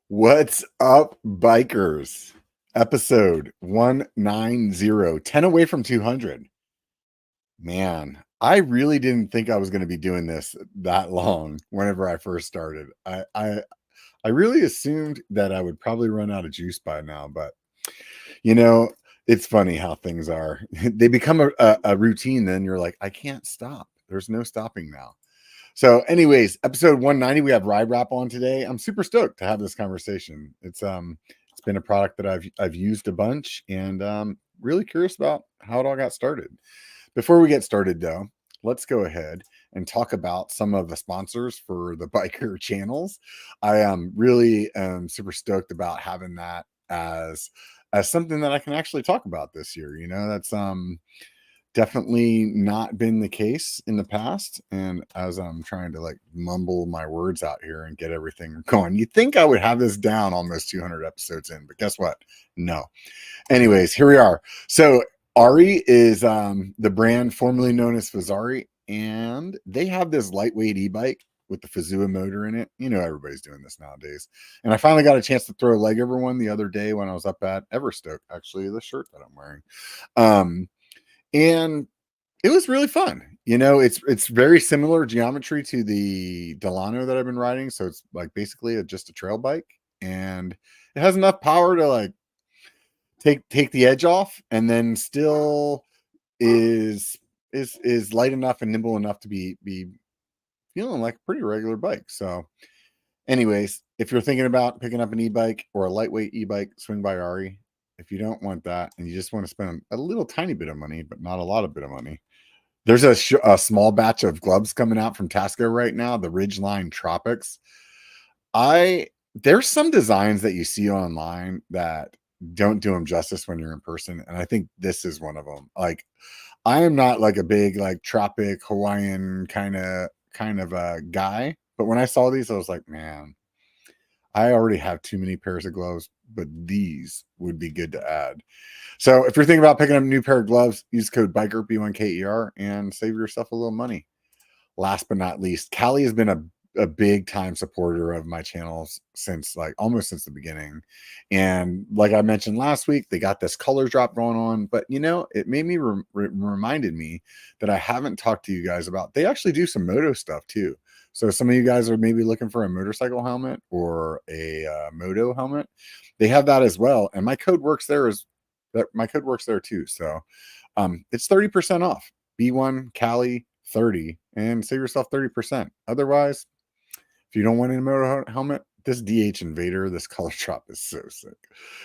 What's up, bikers? Episode 190, 10 away from 200. Man, I really didn't think I was going to be doing this that long whenever I first started. I really assumed that I would probably run out of juice by now, but you know, it's funny how things are. They become a routine, then you're like, I can't stop. There's no stopping now. So, anyways, episode 190, we have RideWrap on today. I'm super stoked to have this conversation. It's been a product that I've used a bunch, and really curious about how it all got started. Before we get started, though, let's go ahead and talk about some of the sponsors for the biker channels. I am really super stoked about having that as something that I can actually talk about this year. That's definitely not been the case in the past. And as I'm trying to like mumble my words out here and get everything going, you think I would have this down almost 200 episodes in, but guess what? No. Anyways, here we are. So Ari is the brand formerly known as Fazari, and they have this lightweight e-bike with the Fazua motor in it. Everybody's doing this nowadays. And I finally got a chance to throw a leg over one the other day when I was up at Everstoke, actually, the shirt that I'm wearing. And it was really fun. It's very similar geometry to the Delano that I've been riding. So it's like basically just a trail bike, and it has enough power to like take the edge off, and then still is light enough and nimble enough to be feeling like a pretty regular bike. So anyways, if you're thinking about picking up an e-bike or a lightweight e-bike, swing by Ari. If you don't want that and you just want to spend a little tiny bit of money, but not a lot of bit of money, there's a small batch of gloves coming out from Tasco right now, the Ridgeline Tropics. There's some designs that you see online that don't do them justice when you're in person, and I think this is one of them. Like, I am not like a big like tropic Hawaiian kind of a guy, but when I saw these, I was like, man, I already have too many pairs of gloves, but these would be good to add. So if you're thinking about picking up a new pair of gloves, use code BIKER, B1KER, and save yourself a little money. Last but not least, Callie has been a big time supporter of my channels since almost since the beginning. And like I mentioned last week, they got this color drop going on, but it made me reminded me that I haven't talked to you guys about, they actually do some moto stuff too. So some of you guys are maybe looking for a motorcycle helmet or a moto helmet. They have that as well. And my code works there too. So it's 30% off. B1 Cali 30 and save yourself 30%. Otherwise, if you don't want a motor helmet, this DH Invader, this color drop is so sick.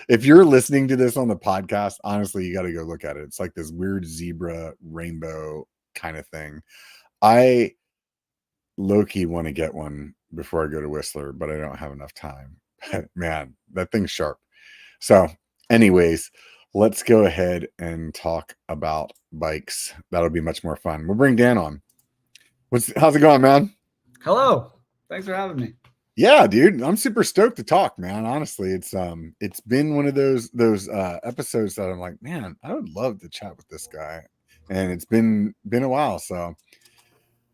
If you're listening to this on the podcast, honestly, you got to go look at it. It's like this weird zebra rainbow kind of thing. I low-key want to get one before I go to Whistler, but I don't have enough time. But man, that thing's sharp. So anyways, let's go ahead and talk about bikes. That'll be much more fun. We'll bring Dan on. How's it going, man? Hello. Thanks for having me. Yeah, dude, I'm super stoked to talk, man. Honestly, it's been one of those episodes that I'm like, man, I would love to chat with this guy, and it's been a while. So,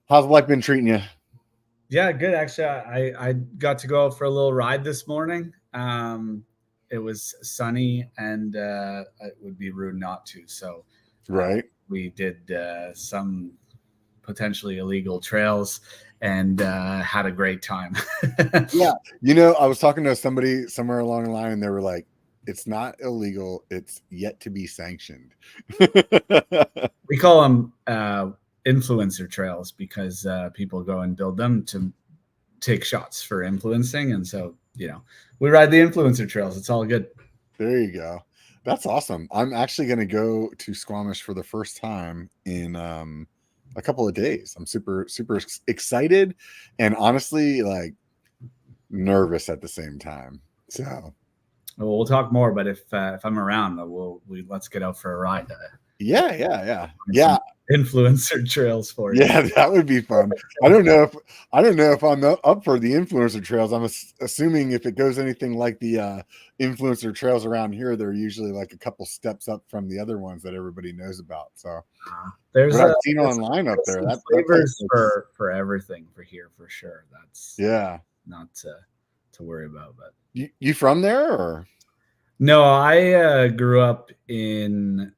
how's life been treating you? Yeah, good. Actually, I got to go out for a little ride this morning. It was sunny, and it would be rude not to. So, right, we did some potentially illegal trails and had a great time. Yeah, I was talking to somebody somewhere along the line, and they were like, "It's not illegal; it's yet to be sanctioned." We call them influencer trails because people go and build them to take shots for influencing, and so we ride the influencer trails. It's all good. There you go. That's awesome. I'm actually going to go to Squamish for the first time in a couple of days. I'm super excited and honestly like nervous at the same time. So we'll talk more, but if I'm around, let's get out for a ride. Yeah. Influencer trails for you. Yeah, that would be fun. I don't know if I'm up for the influencer trails. I'm assuming if it goes anything like the influencer trails around here, they're usually like a couple steps up from the other ones that everybody knows about. So there's what I've seen online up there. That's flavors for everything for here for sure. That's yeah, not to worry about, but You from there or? No, I grew up in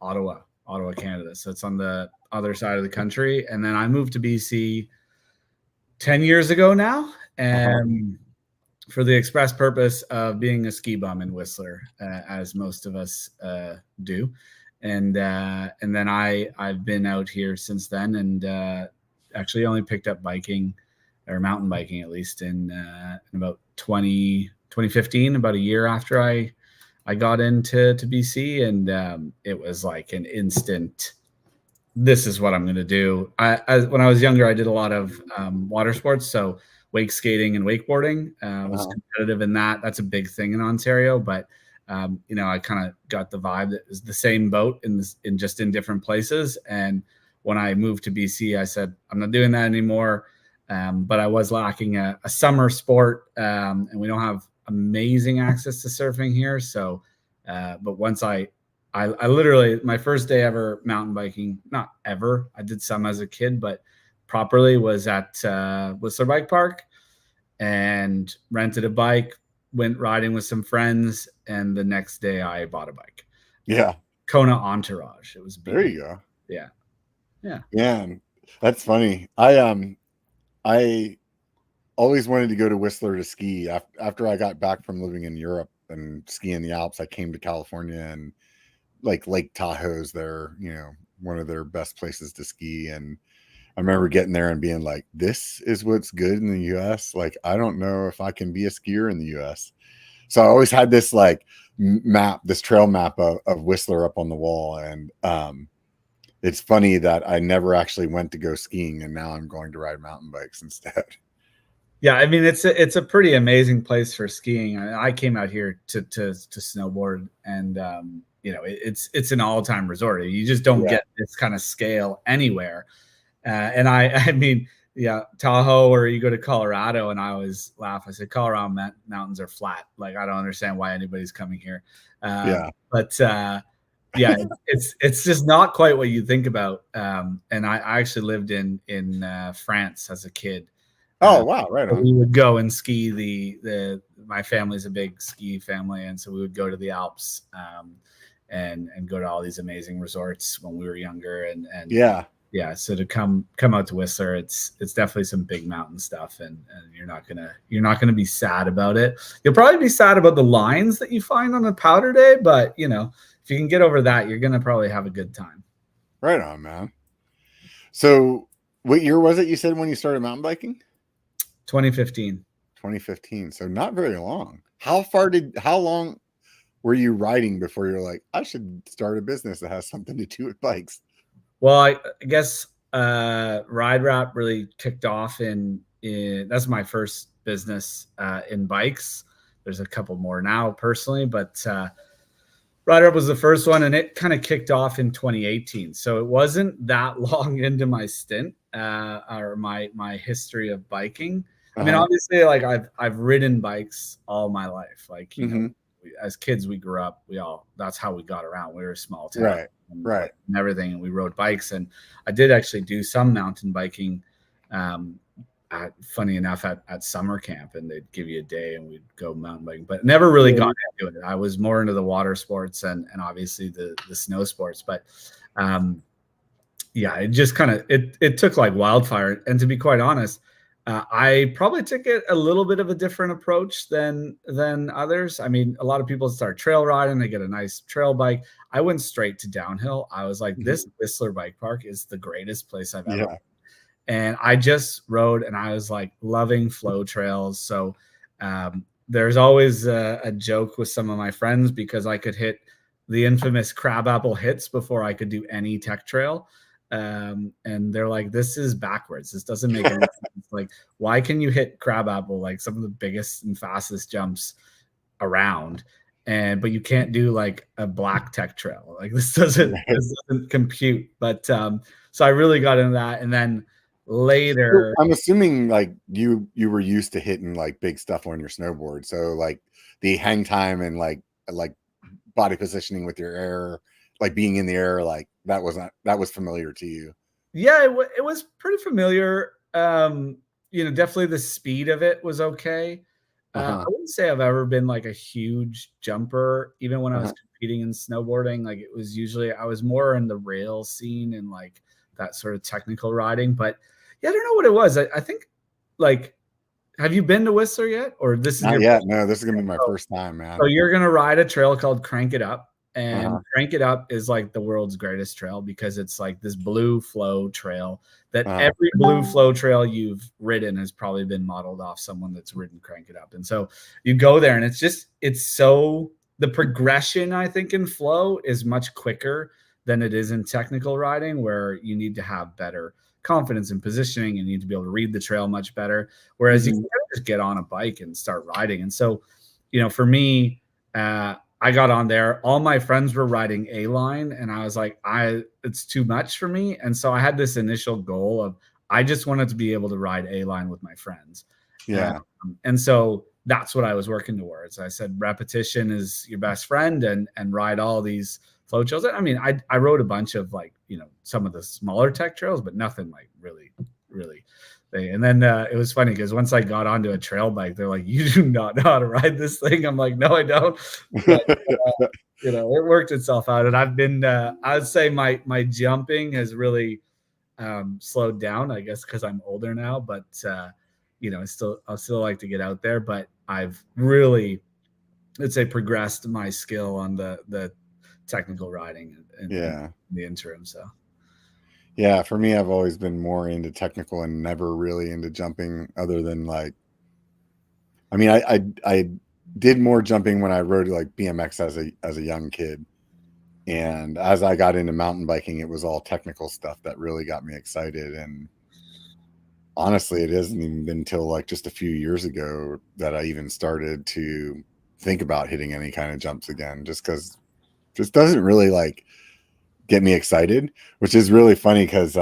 Ottawa, Canada. So it's on the other side of the country. And then I moved to BC 10 years ago now. And for the express purpose of being a ski bum in Whistler, as most of us do. And then I've been out here since then, and actually only picked up biking or mountain biking at least in about 2015, about a year after I got into BC, and it was like an instant. This is what I'm going to do. When I was younger, I did a lot of water sports, so wake skating and wakeboarding. Was competitive in that. That's a big thing in Ontario, but I kind of got the vibe that it was the same boat in just in different places. And when I moved to BC, I said I'm not doing that anymore. But I was lacking a summer sport, and we don't have amazing access to surfing here. So, but once I literally, my first day ever mountain biking, not ever, I did some as a kid, but properly was at Whistler Bike Park, and rented a bike, went riding with some friends, and the next day I bought a bike. Yeah. Kona Entourage. It was beautiful. There you go. Yeah. Yeah. Yeah. That's funny. I always wanted to go to Whistler to ski. After I got back from living in Europe and skiing the Alps, I came to California, and like Lake Tahoe's there, one of their best places to ski. And I remember getting there and being like, this is what's good in the US. Like, I don't know if I can be a skier in the US. So I always had this like this trail map of Whistler up on the wall. And it's funny that I never actually went to go skiing, and now I'm going to ride mountain bikes instead. Yeah, I mean, it's a pretty amazing place for skiing. I came out here to snowboard, and it's an all-time resort. You just don't get this kind of scale anywhere. And I mean, yeah, Tahoe, or you go to Colorado, and I always laugh. I say Colorado mountains are flat. Like, I don't understand why anybody's coming here. But yeah, it's just not quite what you think about. And I actually lived in France as a kid. Oh, wow. Right on. We would go and ski my family's a big ski family. And so we would go to the Alps, and go to all these amazing resorts when we were younger. And yeah. So to come out to Whistler, it's definitely some big mountain stuff, and you're not gonna be sad about it. You'll probably be sad about the lines that you find on a powder day, but if you can get over that, you're gonna probably have a good time. Right on, man. So what year was it you said when you started mountain biking? 2015. 2015. So not very long. How long were you riding before you're like, I should start a business that has something to do with bikes? Well, I guess RideWrap really kicked off in that's my first business in bikes. There's a couple more now personally, but RideWrap was the first one, and it kind of kicked off in 2018. So it wasn't that long into my stint or my history of biking. I mean, obviously, like I've ridden bikes all my life. Like, as kids, we grew up, that's how we got around. We were a small town, right, and everything. And we rode bikes, and I did actually do some mountain biking. Funny enough, at summer camp, and they'd give you a day, and we'd go mountain biking, but never really got into it. I was more into the water sports and obviously the snow sports, but yeah, it just kind of it took like wildfire. And to be quite honest, I probably took it a little bit of a different approach than others. I mean, a lot of people start trail riding, they get a nice trail bike. I went straight to downhill. I was like, this Whistler Bike Park is the greatest place I've ever been. And I just rode, and I was like loving flow trails. So there's always a joke with some of my friends, because I could hit the infamous crabapple hits before I could do any tech trail. And they're like, this is backwards. This doesn't make any sense. Like, why can you hit crabapple, like some of the biggest and fastest jumps around, but you can't do like a black tech trail? Like, this doesn't compute. But so I really got into that. And then later, I'm assuming like you were used to hitting like big stuff on your snowboard. So like the hang time and like body positioning with your air, like being in the air, like that was familiar to you. Yeah, it was pretty familiar. Definitely the speed of it was okay. I wouldn't say I've ever been like a huge jumper, even when I was Uh-huh. competing in snowboarding. Like, it was usually, I was more in the rail scene and like that sort of technical riding. But yeah, I don't know what it was. I think, like, have you been to Whistler yet? Or this is Not your yet. first? No, this is gonna be my first time, So man. you're gonna ride a trail called Crank It Up, and Uh-huh. Crank It Up is like the world's greatest trail because it's like this blue flow trail that Uh-huh. every blue flow trail you've ridden has probably been modeled off someone that's ridden Crank It Up. And so you go there, and it's so, the progression, I think, in flow is much quicker than it is in technical riding, where you need to have better confidence in positioning and you need to be able to read the trail much better. Whereas you Mhm. can just get on a bike and start riding. And so, for me, I got on there. All my friends were riding A line, and I was like, it's too much for me. And so I had this initial goal of, I just wanted to be able to ride A line with my friends. Yeah. And so that's what I was working towards. I said, repetition is your best friend, and ride all these flow trails. I mean, I rode a bunch of, like, some of the smaller tech trails, but nothing like really, really. And then it was funny because once I got onto a trail bike, they're like, "You do not know how to ride this thing." I'm like, "No, I don't." But it worked itself out, and I've been. I would say my jumping has really slowed down, I guess, because I'm older now. But I still like to get out there. But I've really, let's say, progressed my skill on the technical riding in Yeah. the interim. So Yeah, for me, I've always been more into technical and never really into jumping other than like, I mean, I did more jumping when I rode like BMX as a young kid. And as I got into mountain biking, it was all technical stuff that really got me excited. And honestly, it hasn't even been until like just a few years ago that I even started to think about hitting any kind of jumps again, just because just doesn't really like get me excited, which is really funny because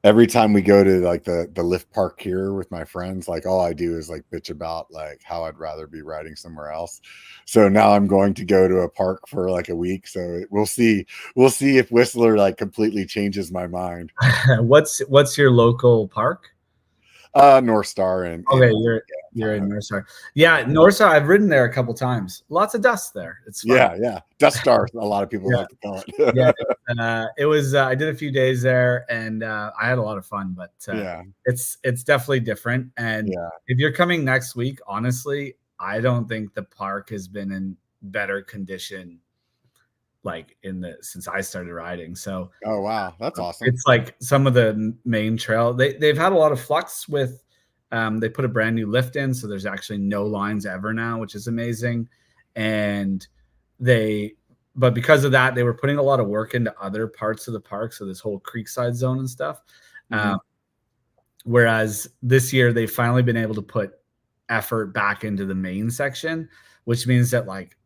every time we go to like the lift park here with my friends, like all I do is like bitch about like how I'd rather be riding somewhere else. So now I'm going to go to a park for like a week. So we'll see if Whistler like completely changes my mind. what's your local park? North Star and Okay, in you're in Town. North Star. Yeah, North Star. I've ridden there a couple times. Lots of dust there. It's fun. Yeah. Dust Star, a lot of people Yeah, like to call yeah. it. It was. I did a few days there, and I had a lot of fun. But Yeah. it's definitely different. And Yeah. if you're coming next week, honestly, I don't think the park has been in better condition like since I started riding. So Oh wow, that's awesome. it's like some of the main trail. They've had a lot of flux with. They put a brand new lift in, so there's actually no lines ever now, which is amazing. And but because of that, they were putting a lot of work into other parts of the park, so this whole creekside zone and stuff. Mhm. Whereas this year, they've finally been able to put effort back into the main section, which means that like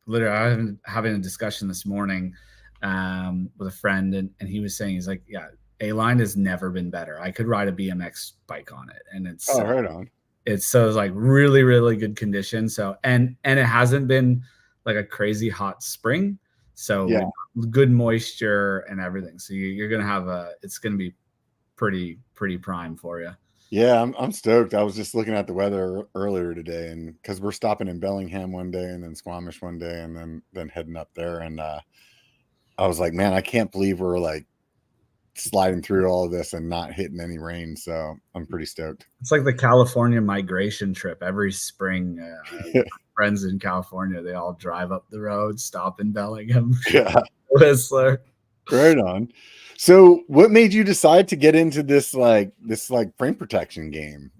literally, I was having a discussion this morning with a friend, and he was saying, he's like, yeah, A line has never been better. I could ride a BMX bike on it, and Oh, right on. it's like really, really good condition. So and it hasn't been like a crazy hot spring, so Yeah. good moisture and everything. So you're gonna have it's gonna be pretty prime for you. Yeah, I'm stoked. I was just looking at the weather earlier today, and because we're stopping in Bellingham one day and then Squamish one day and then heading up there. And I was like, man, I can't believe we're like sliding through all of this and not hitting any rain. So I'm pretty stoked. It's like the California migration trip every spring. Friends in California, they all drive up the road, stop in Bellingham, Yeah, Whistler. right on. So what made you decide to get into this like frame protection game?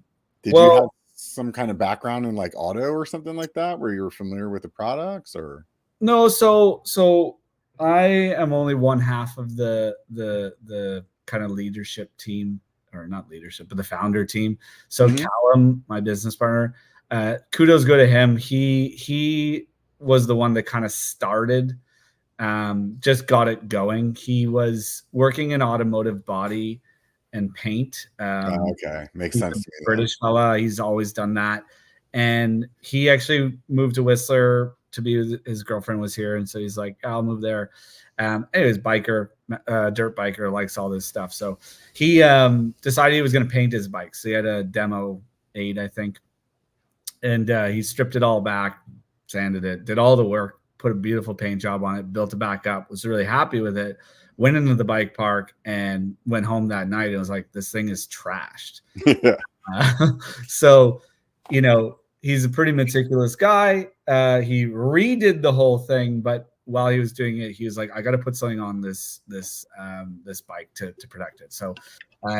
Did you have Well, some kind of background in like auto or something like that where you were familiar with the products or? no, so I am only one half of the kind of leadership team, or not leadership, but the founder team. So Mhm. Callum, my business partner, kudos go to him. He was the one that kind of started, just got it going. He was working in automotive body and paint. Oh, okay. Makes He's a sense to me then. British fella. He's always done that. And he actually moved to Whistler to be with his girlfriend was here. And so he's like, I'll move there. Anyways, biker, dirt biker, likes all this stuff. So he decided he was going to paint his bike. So he had a demo 8, I think. And he stripped it all back, sanded it, did all the work, put a beautiful paint job on it, built it back up, was really happy with it, went into the bike park and went home that night and was like, this thing is trashed. Yeah. So, you know, he's a pretty meticulous guy. He redid the whole thing, but while he was doing it, he was like, I got to put something on this bike to protect it. So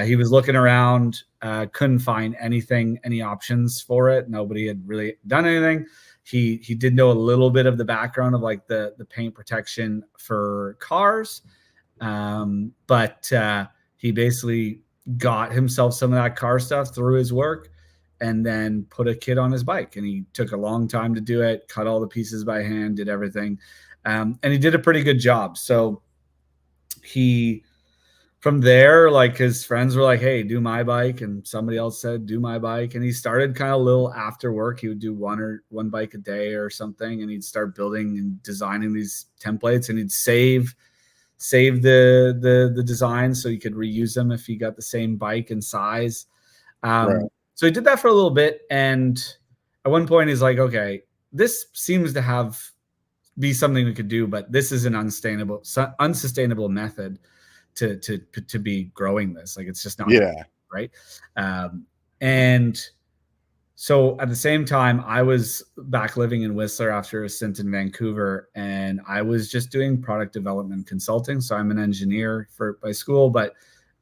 he was looking around, couldn't find anything, any options for it. Nobody had really done anything. He did know a little bit of the background of like the paint protection for cars. But he basically got himself some of that car stuff through his work and then put a kit on his bike. And he took a long time to do it, cut all the pieces by hand, did everything. And he did a pretty good job. So he, from there, like his friends were like, hey, do my bike. And somebody else said, do my bike. And he started kind of a little after work. He would do one bike a day or something. And he'd start building and designing these templates, and he'd save the designs so you could reuse them if you got the same bike and size. Right. So he did that for a little bit. And at one point he's like, okay, this seems to be something we could do, but this is an unsustainable method to be growing this. Like, it's just not right. And so at the same time, I was back living in Whistler after a stint in Vancouver, and I was just doing product development consulting. So I'm an engineer by school, but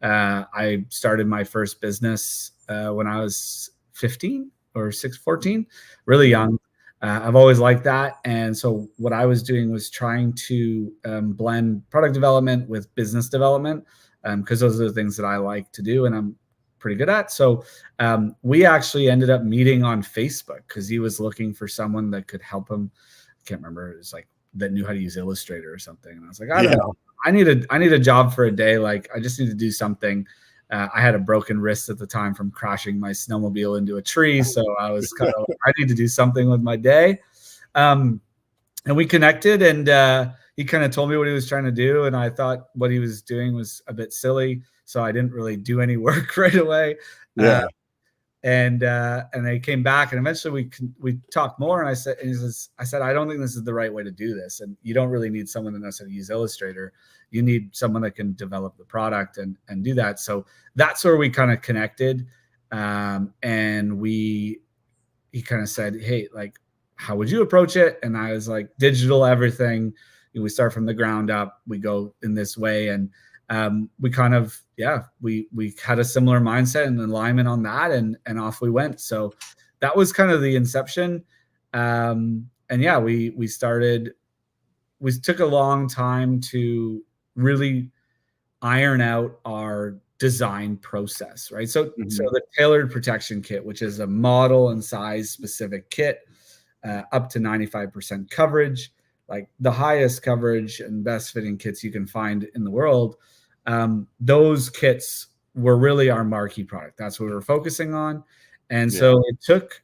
I started my first business when I was 15 or 14, really young. I've always liked that. And so what I was doing was trying to blend product development with business development, because those are the things that I like to do and I'm pretty good at. So we actually ended up meeting on Facebook because he was looking for someone that could help him. I can't remember. It was like that knew how to use Illustrator or something. And I was like, I don't know. I need a job for a day. Like, I just need to do something. I had a broken wrist at the time from crashing my snowmobile into a tree. So I was kind of, I need to do something with my day. And we connected, and he kind of told me what he was trying to do. And I thought what he was doing was a bit silly. So I didn't really do any work right away. Yeah. And they came back, and eventually we talked more. And I said, I don't think this is the right way to do this. And you don't really need someone that knows how to use Illustrator. You need someone that can develop the product and do that. So that's where we kind of connected. And he kind of said, hey, like, how would you approach it? And I was like, digital everything. We start from the ground up. We go in this way. And we kind of, we had a similar mindset and alignment on that, and off we went. So that was kind of the inception. And yeah, we took a long time to really iron out our design process, right? So the tailored protection kit, which is a model and size specific kit, up to 95% coverage, like the highest coverage and best fitting kits you can find in the world. Those kits were really our marquee product. That's what we were focusing on. And so it took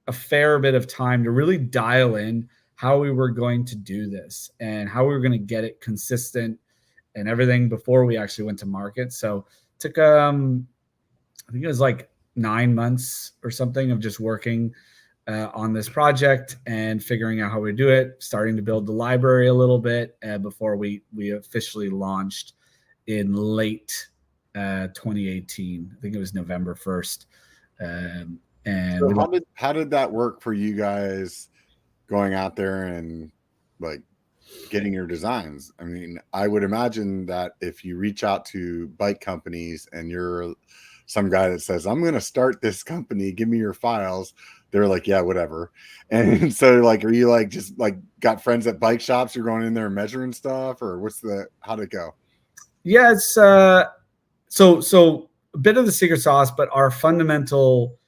a fair bit of time to really dial in how we were going to do this and how we were going to get it consistent and everything before we actually went to market. So it took, I think it was like 9 months or something of just working on this project and figuring out how we do it, starting to build the library a little bit before we officially launched in late 2018. I think it was November 1st. And so how did that work for you guys going out there and like getting your designs? I mean, I would imagine that if you reach out to bike companies and you're some guy that says, I'm going to start this company, give me your files, they're like, yeah, whatever. And so like, are you like, just like got friends at bike shops, you're going in there and measuring stuff, or how'd it go? Yeah, it's so a bit of the secret sauce, but our fundamental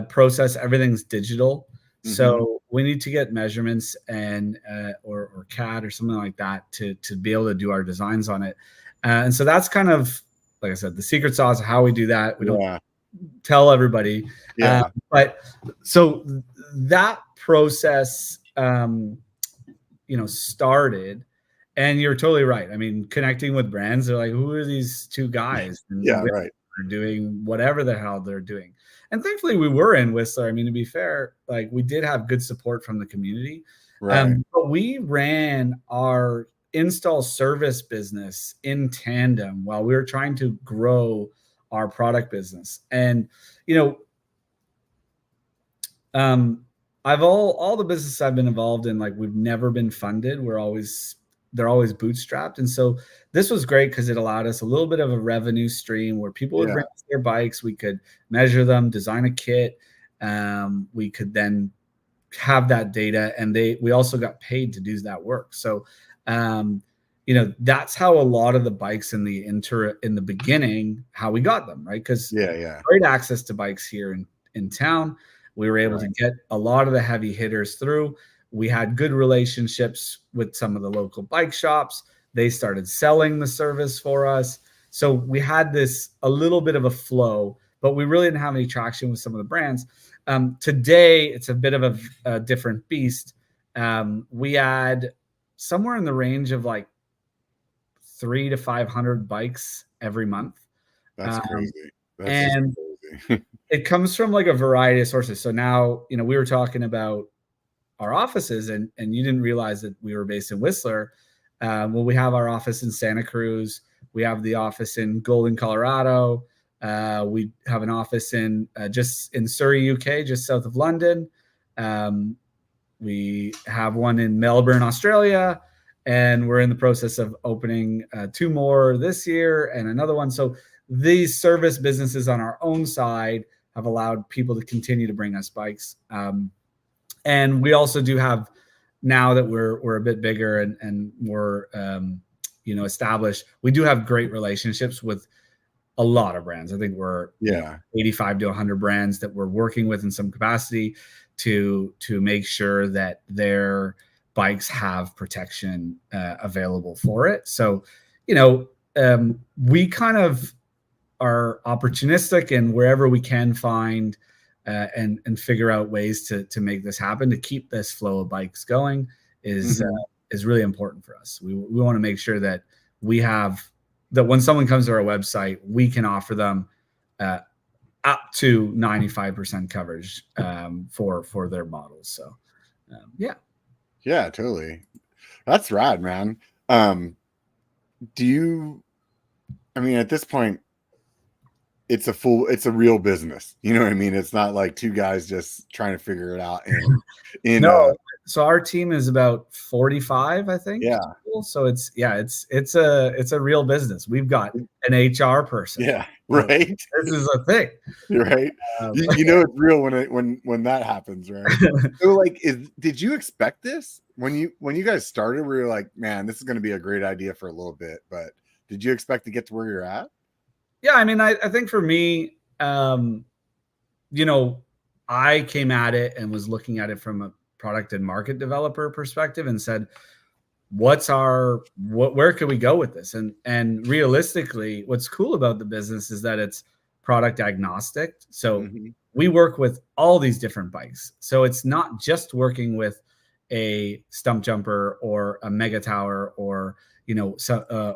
process, everything's digital. So we need to get measurements and or CAD or something like that to be able to do our designs on it. And so that's kind of, like I said, the secret sauce of how we do that. We don't tell everybody. But so that process, started. And you're totally right. I mean, connecting with brands, they're like, who are these two guys? And right. They're doing whatever the hell they're doing. And thankfully we were in Whistler. I mean, to be fair, like we did have good support from the community. Right. But we ran our install service business in tandem while we were trying to grow our product business. And, you know, all the businesses I've been involved in, like we've never been funded. They're always bootstrapped. And so this was great because it allowed us a little bit of a revenue stream where people would bring us their bikes. We could measure them, design a kit. We could then have that data, and we also got paid to do that work. So, you know, that's how a lot of the bikes in the beginning, how we got them, right? Because great access to bikes here in town. We were able to get a lot of the heavy hitters through. We had good relationships with some of the local bike shops. They started selling the service for us. So we had a little bit of a flow, but we really didn't have any traction with some of the brands. Today, it's a bit of a different beast. We had somewhere in the range of like 300 to 500 bikes every month. That's crazy. That's crazy. It comes from like a variety of sources. So now, you know, we were talking about our offices, and you didn't realize that we were based in Whistler. Well, we have our office in Santa Cruz. We have the office in Golden, Colorado. We have an office just in Surrey, UK, just south of London. We have one in Melbourne, Australia, and we're in the process of opening 2 more this year and another one. So these service businesses on our own side have allowed people to continue to bring us bikes. And we also do have, now that we're a bit bigger and more you know, established, we do have great relationships with a lot of brands. I think we're 85 to 100 brands that we're working with in some capacity to make sure that their bikes have protection available for it. So, you know, we kind of are opportunistic, and wherever we can find and figure out ways to make this happen, to keep this flow of bikes going is really important for us. We want to make sure that we have that when someone comes to our website, we can offer them up to 95% coverage for their models. So yeah, totally. That's rad, man. I mean, at this point, it's a real business. You know what I mean? It's not like 2 guys just trying to figure it out. No. So our team is about 45, I think. Yeah. So it's a real business. We've got an HR person. Yeah. Right. This is a thing. You're right. You know it's real when that happens, right? So like, did you expect this when you guys started? Where you're like, man, this is going to be a great idea for a little bit, but did you expect to get to where you're at? Yeah, I mean, I think for me, you know, I came at it and was looking at it from a product and market developer perspective and said, where can we go with this? And realistically, what's cool about the business is that it's product agnostic. So we work with all these different bikes. So it's not just working with a stump jumper or a mega tower or, you know,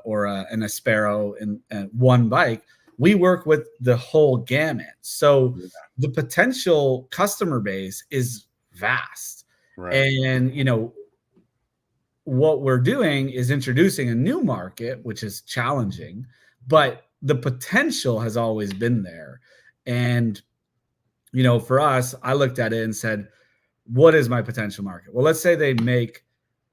or an Aspero in one bike. We work with the whole gamut. So the potential customer base is vast. Right. And, you know, what we're doing is introducing a new market, which is challenging, but the potential has always been there. And, you know, for us, I looked at it and said, what is my potential market? Well, let's say they make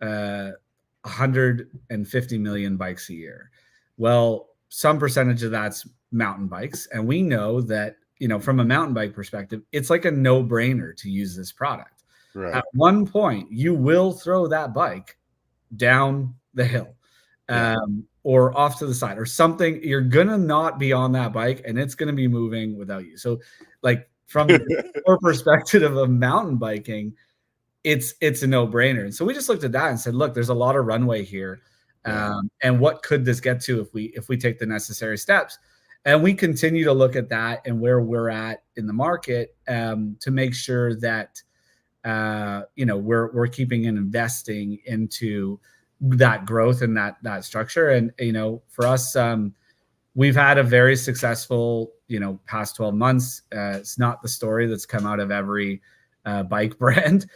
150 million bikes a year. Well, some percentage of that's mountain bikes. And we know that, you know, from a mountain bike perspective, it's like a no-brainer to use this product. Right. At one point, you will throw that bike down the hill or off to the side or something. You're going to not be on that bike and it's going to be moving without you. So like from your perspective of mountain biking, it's a no-brainer. And so we just looked at that and said, look, there's a lot of runway here. And what could this get to if we take the necessary steps? And we continue to look at that and where we're at in the market to make sure that you know, we're keeping and investing into that growth and that structure. And, you know, for us, we've had a very successful, past 12 months. It's not the story that's come out of every bike brand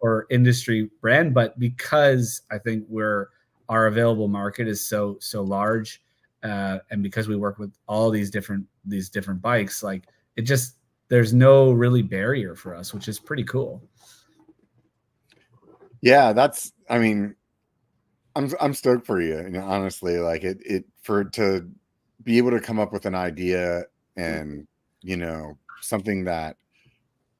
or industry brand, but because I think our available market is so large, and because we work with all these different bikes, like there's no really barrier for us, which is pretty cool. Yeah, I'm stoked for you. Honestly, like to be able to come up with an idea and, something that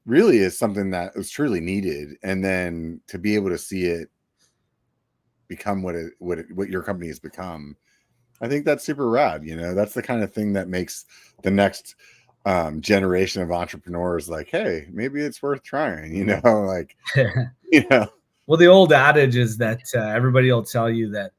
really is something that was truly needed, and then to be able to see it become what your company has become. I think that's super rad. That's the kind of thing that makes the next generation of entrepreneurs like, hey, maybe it's worth trying, like, Well, the old adage is that everybody will tell you that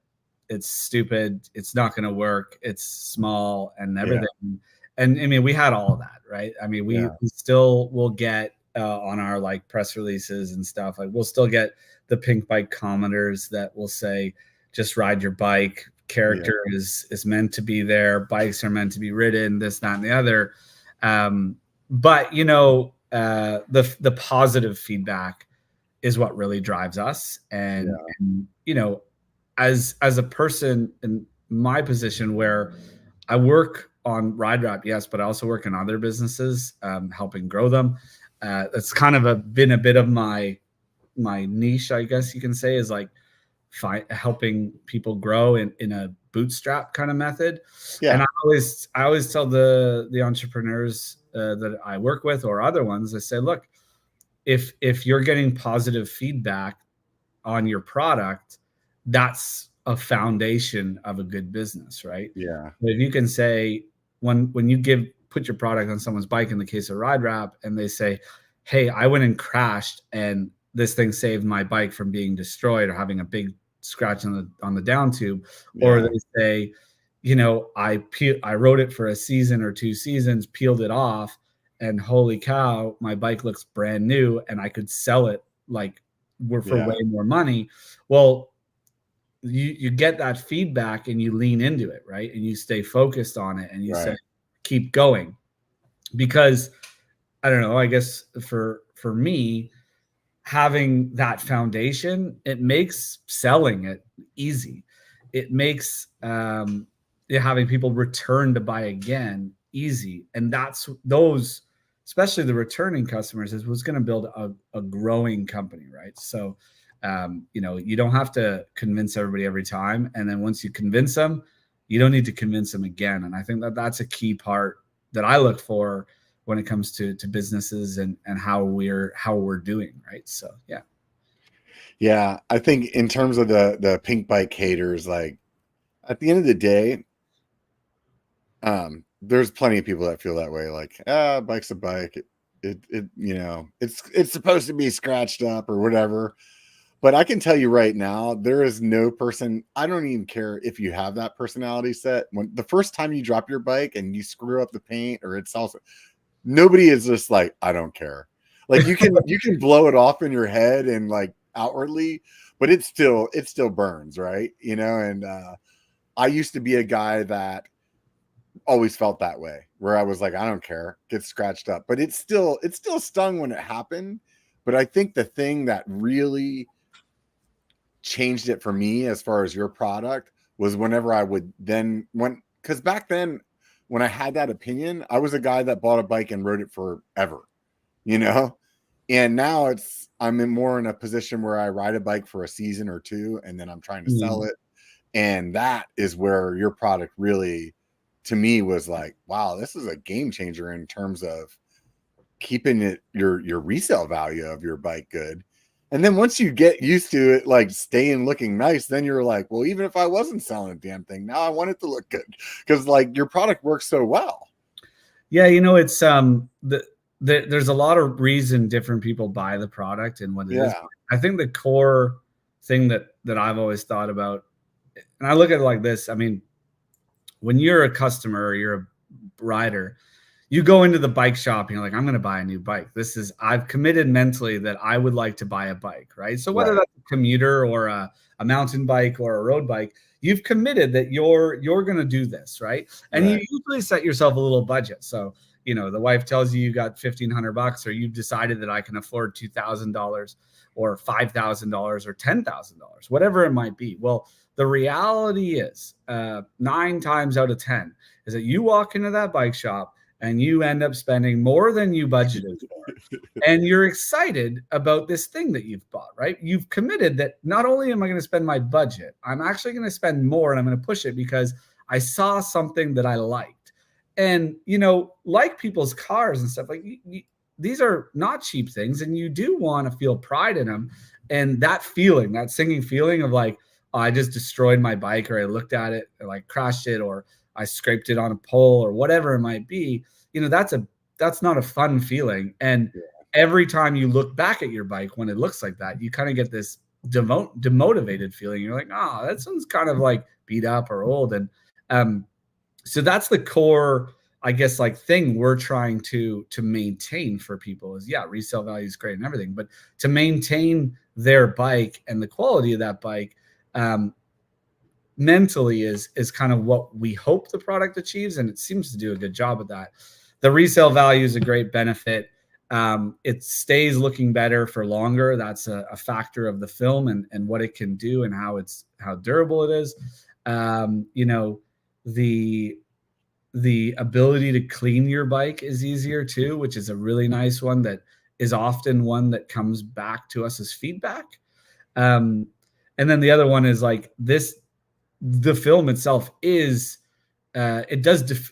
it's stupid, it's not going to work, it's small and everything. Yeah. And I mean, we had all of that, right? I mean, we still will get on our like press releases and stuff, like we'll still get the pink bike commenters that will say, just ride your bike. Character is meant to be there. Bikes are meant to be ridden, this, that, and the other. But the positive feedback is what really drives us. And as a person in my position where I work on RideWrap, yes, but I also work in other businesses, helping grow them. That's kind of been a bit of my niche, I guess you can say, is like helping people grow in a bootstrap kind of method. Yeah. And I always tell the entrepreneurs that I work with or other ones, I say, look, if you're getting positive feedback on your product, that's a foundation of a good business, right? Yeah. But if you can say, when you put your product on someone's bike, in the case of RideWrap, and they say, hey, I went and crashed and this thing saved my bike from being destroyed or having a big scratch on the down tube, or they say, I rode it for a season or 2 seasons, peeled it off, and holy cow, my bike looks brand new and I could sell it like for way more money. Well, you get that feedback and you lean into it, right? And you stay focused on it and you say, keep going. Because I don't know, I guess for me, having that foundation, it makes selling it easy. It makes having people return to buy again easy. And that's those, especially the returning customers, is what's going to build a growing company, right? So, you don't have to convince everybody every time. And then once you convince them, you don't need to convince them again. And I think that that's a key part that I look for when it comes to businesses and how we're doing, right? So, yeah. Yeah. I think in terms of the pink bike haters, like at the end of the day, there's plenty of people that feel that way. Like, bike's a bike. It's supposed to be scratched up or whatever. But I can tell you right now, there is no person, I don't even care if you have that personality set. When the first time you drop your bike and you screw up the paint or it's also, nobody is just like, I don't care. Like you can blow it off in your head and like outwardly, but it still burns, right? And I used to be a guy that always felt that way, where I was like, I don't care, get scratched up. But it still stung when it happened. But I think the thing that really changed it for me as far as your product was whenever I would because back then when I had that opinion, I was a guy that bought a bike and rode it forever, and now I'm more in a position where I ride a bike for a season or 2 and then I'm trying to sell it. And that is where your product really, to me, was like, wow, this is a game changer in terms of keeping your resale value of your bike good. And then once you get used to it, like staying looking nice, then you're like, well, even if I wasn't selling a damn thing, now I want it to look good because like your product works so well. Yeah, it's there's a lot of reason different people buy the product and what it is. I think the core thing that I've always thought about, and I look at it like this. I mean, when you're a customer or you're a rider, you go into the bike shop and you're like, I'm going to buy a new bike. I've committed mentally that I would like to buy a bike, right? So whether that's a commuter or a mountain bike or a road bike, you've committed that you're going to do this, right? And you usually set yourself a little budget. So, you know, the wife tells you got $1,500, or you've decided that I can afford $2,000 or $5,000 or $10,000, whatever it might be. Well, the reality is 9 times out of 10 is that you walk into that bike shop and you end up spending more than you budgeted for. And you're excited about this thing that you've bought, right? You've committed that not only am I going to spend my budget, I'm actually going to spend more, and I'm going to push it because I saw something that I liked. And, you know, like people's cars and stuff, like these are not cheap things, and you do want to feel pride in them. And that feeling, that singing feeling of like, oh, I just destroyed my bike, or I looked at it, or like crashed it, or I scraped it on a pole, or whatever it might be, you know, that's not a fun feeling. And every time you look back at your bike when it looks like that, you kind of get this demotivated feeling. You're like, oh, that sounds kind of like beat up or old. And so that's the core, I guess, like thing we're trying to maintain for people is, yeah, resale value is great and everything, but to maintain their bike and the quality of that bike mentally is kind of what we hope the product achieves, and it seems to do a good job of that. The resale value is a great benefit. It stays looking better for longer. That's a factor of the film and what it can do and how durable it is. You know, the ability to clean your bike is easier too, which is a really nice one that is often one that comes back to us as feedback. And then the other one is like this, the film itself is, it does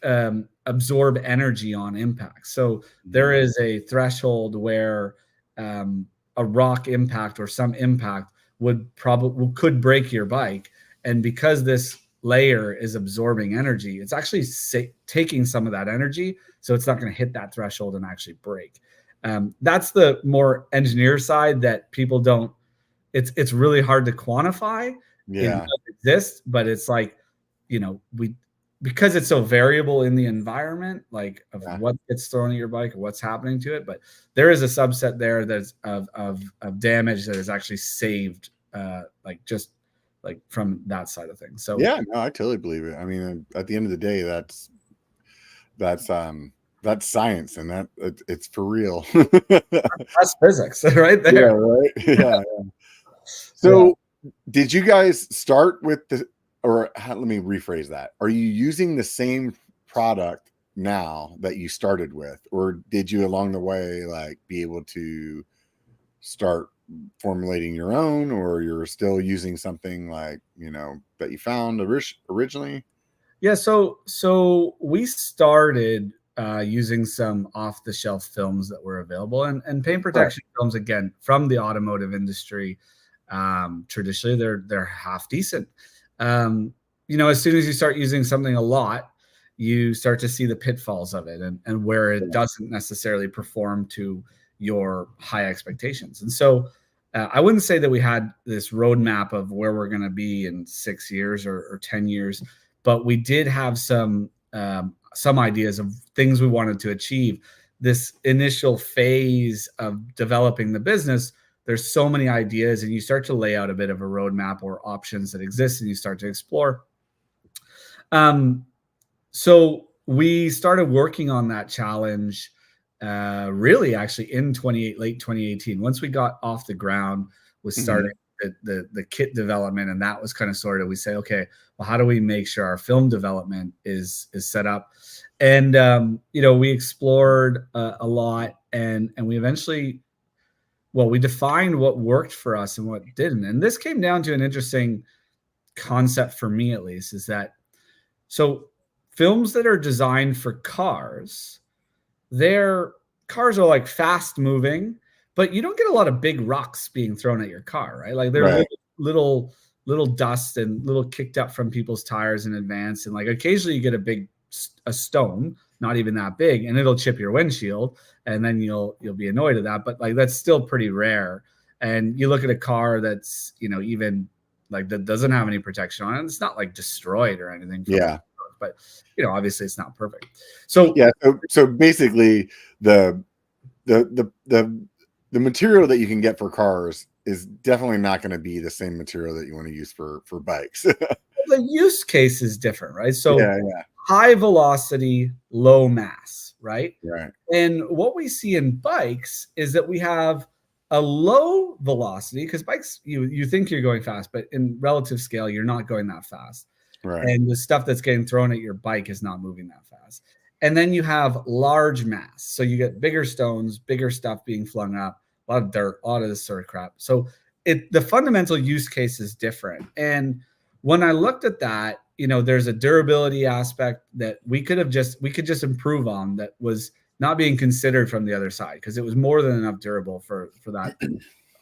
absorb energy on impact. So there is a threshold where a rock impact or some impact could break your bike. And because this layer is absorbing energy, it's actually taking some of that energy. So it's not going to hit that threshold and actually break. That's the more engineer side that people don't, it's really hard to quantify. Yeah. It does exist, but it's like, you know, because it's so variable in the environment, like of what gets thrown at your bike or what's happening to it. But there is a subset there that's of damage that is actually saved, like from that side of things. So yeah, no, I totally believe it. I mean, at the end of the day, that's science, and that it's for real. That's physics right there. Yeah, right. Yeah. So did you guys start with let me rephrase that. Are you using the same product now that you started with, or did you along the way like be able to start formulating your own, or you're still using something like, you know, that you found originally? Yeah. So we started using some off-the-shelf films that were available, and paint protection films, again, from the automotive industry. Traditionally they're half decent. You know, as soon as you start using something a lot, you start to see the pitfalls of it and where it doesn't necessarily perform to your high expectations. And so I wouldn't say that we had this roadmap of where we're going to be in 6 years or 10 years, but we did have some ideas of things we wanted to achieve. This initial phase of developing the business, there's so many ideas, and you start to lay out a bit of a roadmap or options that exist, and you start to explore. So we started working on that challenge really actually in late 2018. Once we got off the ground, was starting the kit development, and that was kind of sorted. We say, okay, well, how do we make sure our film development is set up? And you know, we explored a lot, and we eventually, well, we defined what worked for us and what didn't. And this came down to an interesting concept for me, at least, is that so films that are designed for cars, their cars are like fast moving, but you don't get a lot of big rocks being thrown at your car, right? Like they're little dust and little kicked up from people's tires in advance. And like occasionally you get a stone, not even that big, and it'll chip your windshield, and then you'll be annoyed at that. But like that's still pretty rare. And you look at a car that's, you know, even like that doesn't have any protection on it. It's not like destroyed or anything. But you know, obviously it's not perfect. So yeah. So basically the material that you can get for cars is definitely not going to be the same material that you want to use for bikes. The use case is different, right? So Yeah. high velocity, low mass, right? Right. And what we see in bikes is that we have a low velocity, because bikes, you think you're going fast, but in relative scale, you're not going that fast. Right. And the stuff that's getting thrown at your bike is not moving that fast. And then you have large mass. So you get bigger stones, bigger stuff being flung up, a lot of dirt, a lot of this sort of crap. So the fundamental use case is different. And when I looked at that, there's a durability aspect that we could just improve on, that was not being considered from the other side, because it was more than enough durable for that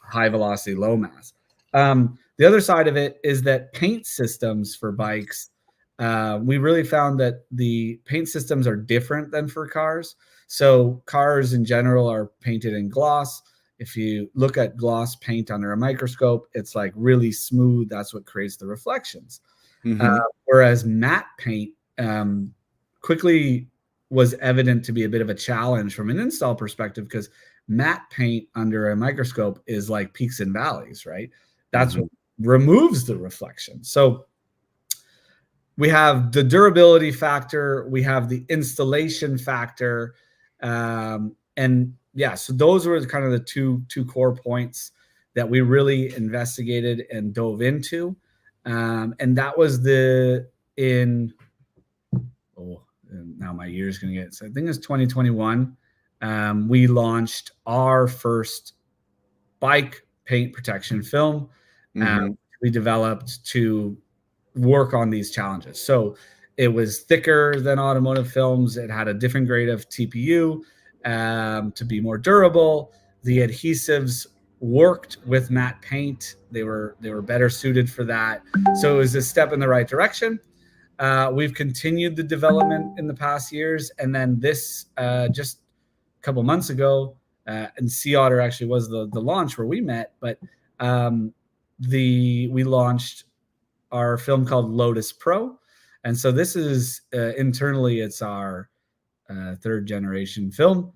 high velocity, low mass. The other side of it is that paint systems for bikes, we really found that the paint systems are different than for cars. So cars in general are painted in gloss. If you look at gloss paint under a microscope, it's like really smooth. That's what creates the reflections. Whereas matte paint quickly was evident to be a bit of a challenge from an install perspective, because matte paint under a microscope is like peaks and valleys, right? That's what removes the reflection. So we have the durability factor, we have the installation factor, and yeah, so those were kind of the two core points that we really investigated and dove into, and that was now my year's gonna get, so I think it's 2021. We launched our first bike paint protection film. We developed to work on these challenges. So it was thicker than automotive films. It had a different grade of TPU to be more durable. The adhesives worked with matte paint. They were better suited for that. So it was a step in the right direction. We've continued the development in the past years, and then this just a couple months ago, and Sea Otter actually was the launch where we met, but we launched our film called Lotus Pro. And so this is internally, it's our third generation film,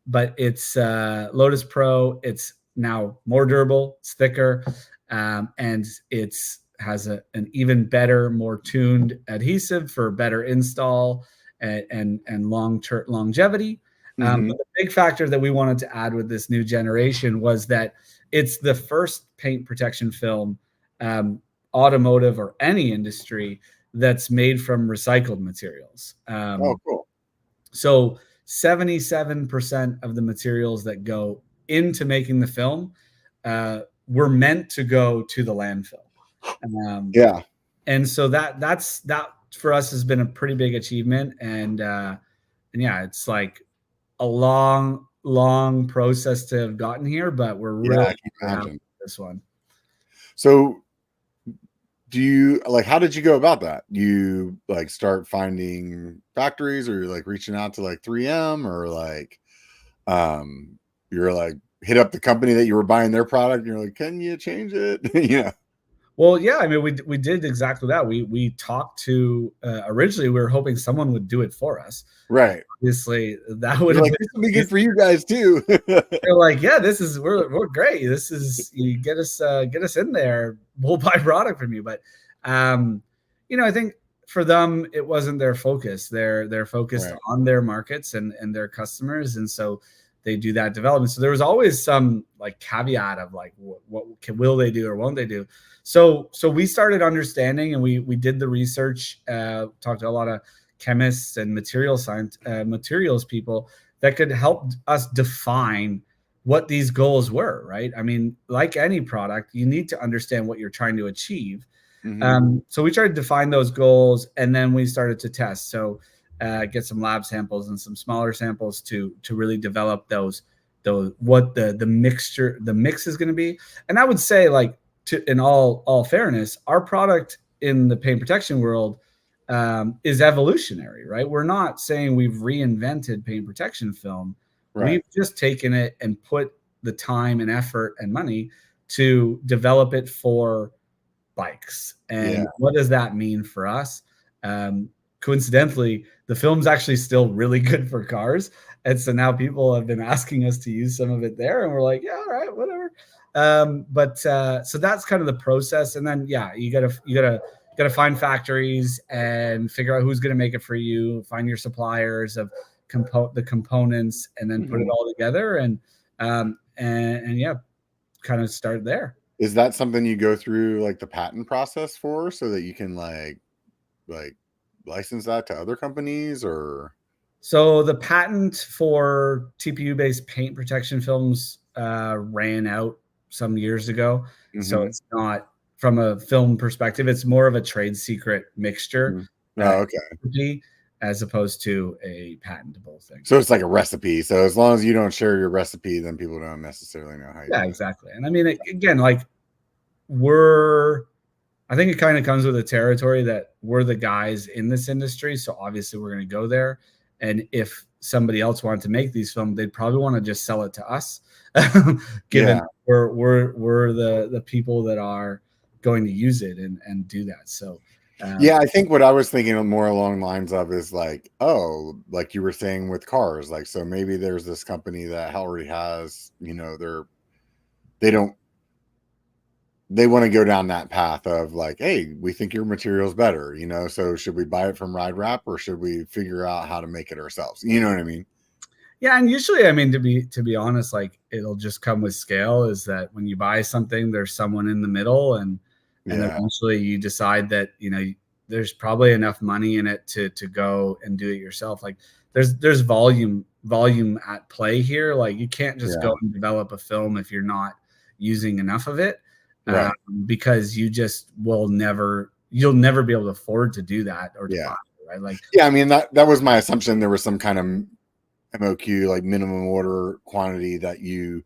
but it's Lotus Pro. It's now more durable, it's thicker, and it's has an even better, more tuned adhesive for better install and long-term longevity. But the big factor that we wanted to add with this new generation was that it's the first paint protection film, automotive or any industry, that's made from recycled materials. Oh, cool. So 77% of the materials that go into making the film were meant to go to the landfill. Yeah. And so that for us has been a pretty big achievement. And yeah, it's like a long process to have gotten here, but we're really proud of this one. So how did you go about that? You like start finding factories, or you're like reaching out to like 3M, or like you're like hit up the company that you were buying their product and you're like, can you change it? Yeah. Well, yeah, I mean, we did exactly that. We talked to originally we were hoping someone would do it for us. Right. Obviously, that would have like, this would be good for you guys too. They're like, yeah, we're great. This is, you get us in there, we'll buy product from you. But I think for them it wasn't their focus. They're focused on their markets and their customers, and so they do that development. So there was always some like caveat of like, what will they do or won't they do? So we started understanding, and we did the research, talked to a lot of chemists and materials people that could help us define what these goals were, right? I mean, like any product, you need to understand what you're trying to achieve. So we tried to define those goals, and then we started to test. So get some lab samples and some smaller samples to really develop those what the mix is going to be. And I would say, like, in all fairness, our product in the paint protection world is evolutionary, right? We're not saying we've reinvented paint protection film. We've just taken it and put the time and effort and money to develop it for bikes. And what does that mean for us? Coincidentally, the film's actually still really good for cars. And so now people have been asking us to use some of it there, and we're like, yeah, all right, whatever. So that's kind of the process. And then, yeah, you gotta got to find factories and figure out who's going to make it for you, find your suppliers of the components, and then put it all together and yeah, kind of start there. Is that something you go through like the patent process for, so that you can like license that to other companies? Or so the patent for TPU based paint protection films ran out some years ago. So it's not, from a film perspective, it's more of a trade secret mixture okay, as opposed to a patentable thing. So it's like a recipe. So as long as you don't share your recipe, then people don't necessarily know how you do it. Exactly. And I mean, again, like I think it kind of comes with the territory that we're the guys in this industry. So obviously we're going to go there. And if somebody else wanted to make these films, they'd probably want to just sell it to us, given we're the people that are going to use it and do that. So yeah, I think what I was thinking more along the lines of is like, oh, like you were saying with cars, like, so maybe there's this company that already has, you know, they want to go down that path of like, hey, we think your material's better, you know, so should we buy it from RideWrap, or should we figure out how to make it ourselves? You know what I mean? Yeah, and usually, I mean, to be honest, like it'll just come with scale. Is that when you buy something, there's someone in the middle, and eventually you decide that, you know, there's probably enough money in it to go and do it yourself. Like there's volume at play here. Like you can't just go and develop a film if you're not using enough of it, because you just you'll never be able to afford to do that or to buy it, right? Like I mean, that was my assumption. There was some kind of MOQ, like minimum order quantity, that you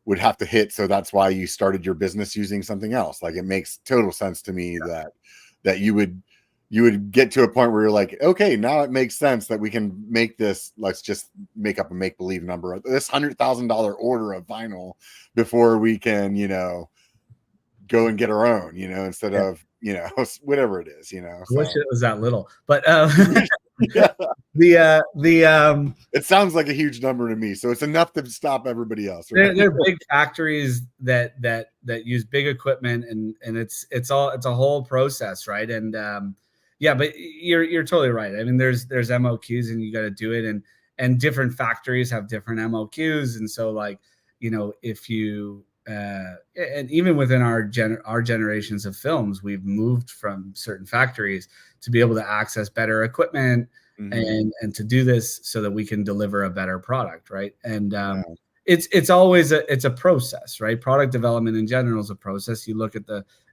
would have to hit. So that's why you started your business using something else. Like it makes total sense to me that you would get to a point where you're like, okay, now it makes sense that we can make this. Let's just make up a make-believe number, this $100,000 order of vinyl, before we can, you know, go and get our own, you know, instead of, you know, whatever it is, you know. I wish it was that little, but it sounds like a huge number to me, so it's enough to stop everybody else. Right? They're big factories that use big equipment, and it's a whole process, right? And yeah, but you're totally right. I mean, there's MOQs, and you got to do it, and different factories have different MOQs, and so like, you know, if you and even within our generations of films, we've moved from certain factories to be able to access better equipment and to do this so that we can deliver a better product, right? And it's always a process, right? Product development in general is a process. You look at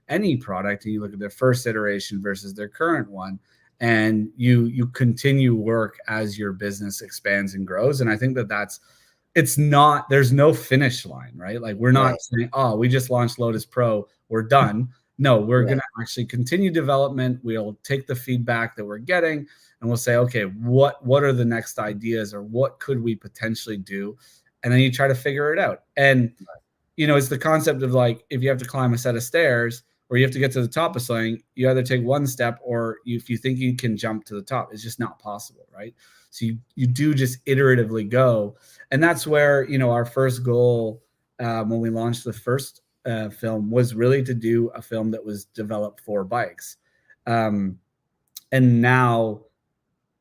any product and you look at their first iteration versus their current one, and you continue work as your business expands and grows. And I think there's no finish line, right? Like we're not saying, oh, we just launched Lotus Pro, we're done. No, we're going to actually continue development. We'll take the feedback that we're getting, and we'll say, okay, what are the next ideas, or what could we potentially do? And then you try to figure it out. And, you know, it's the concept of like, if you have to climb a set of stairs or you have to get to the top of something, you either take one step, or if you think you can jump to the top, it's just not possible, right? So you do just iteratively go. And that's where, you know, our first goal when we launched the first film was really to do a film that was developed for bikes. And now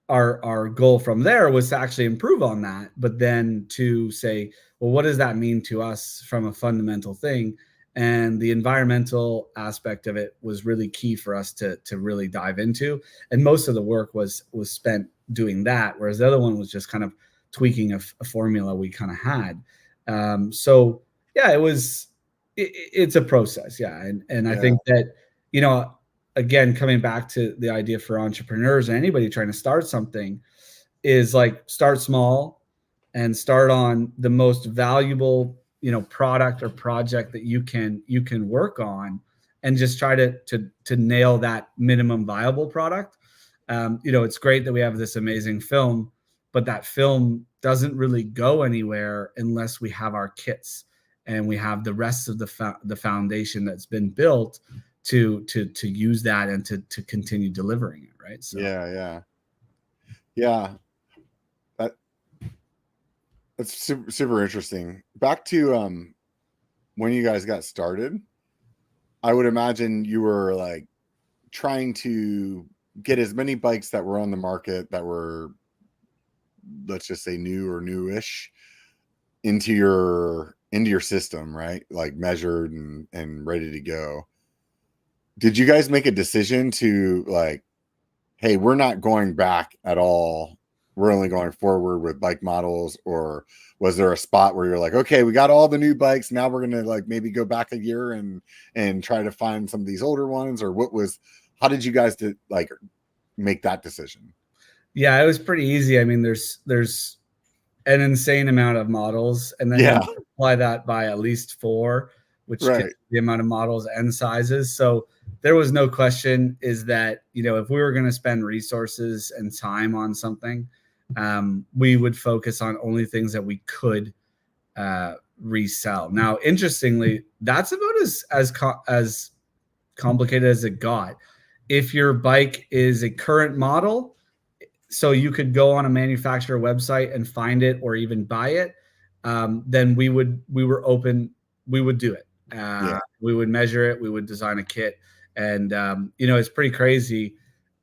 our goal from there was to actually improve on that, but then to say, well, what does that mean to us from a fundamental thing? And the environmental aspect of it was really key for us to really dive into. And most of the work was spent doing that, whereas the other one was just kind of tweaking a formula we kind of had. So yeah, it's a process. Yeah. And I think that, you know, again, coming back to the idea for entrepreneurs or anybody trying to start something, is like, start small and start on the most valuable, you know, product or project that you can work on, and just try to nail that minimum viable product. You know, it's great that we have this amazing film, but that film doesn't really go anywhere unless we have our kits and we have the rest of the foundation that's been built to use that and to continue delivering it, right? So that's super, super interesting. Back to when you guys got started, I would imagine you were like trying to get as many bikes that were on the market that were, let's just say, new or newish into your system, right? Like measured and ready to go. Did you guys make a decision to like, hey, we're not going back at all, we're only going forward with bike models? Or was there a spot where you're like, okay, we got all the new bikes, now we're gonna like maybe go back a year and try to find some of these older ones? Or how did you guys like make that decision? Yeah, it was pretty easy. I mean, there's an insane amount of models, and then you multiply that by at least 4, which gets the amount of models and sizes. So there was no question is that, you know, if we were going to spend resources and time on something, we would focus on only things that we could resell. Now, interestingly, that's about as complicated as it got. If your bike is a current model, so you could go on a manufacturer website and find it or even buy it, then we would do it. We would measure it, we would design a kit. And you know, it's pretty crazy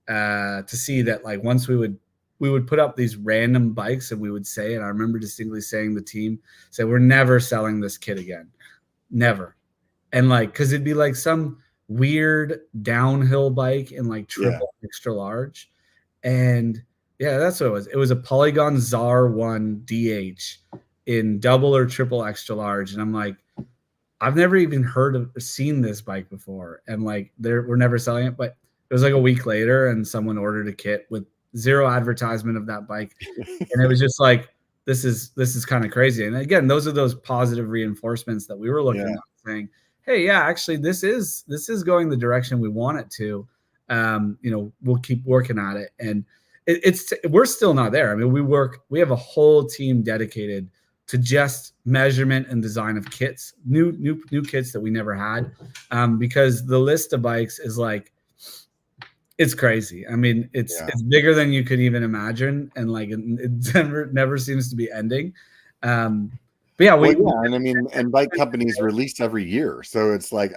to see that, like, once we would put up these random bikes and we would say, and I remember distinctly saying, the team said, we're never selling this kit again, never. And like, cause it'd be like some weird downhill bike in like triple extra large. And yeah, that's what it was. It was a Polygon Czar 1 DH in double or triple extra large. And I'm like, I've never even seen this bike before. And like, we're never selling it. But it was like a week later and someone ordered a kit with 0 advertisement of that bike. And it was just like, this is kind of crazy. And again, those are those positive reinforcements that we were looking at, saying, hey, yeah, actually this is going the direction we want it to. You know, we'll keep working at it. And we're still not there. I mean, we have a whole team dedicated to just measurement and design of kits, new kits that we never had, because the list of bikes is like, it's crazy. I mean, it's bigger than you could even imagine, and like it never seems to be ending. But yeah, and I mean, and bike companies release every year, so it's like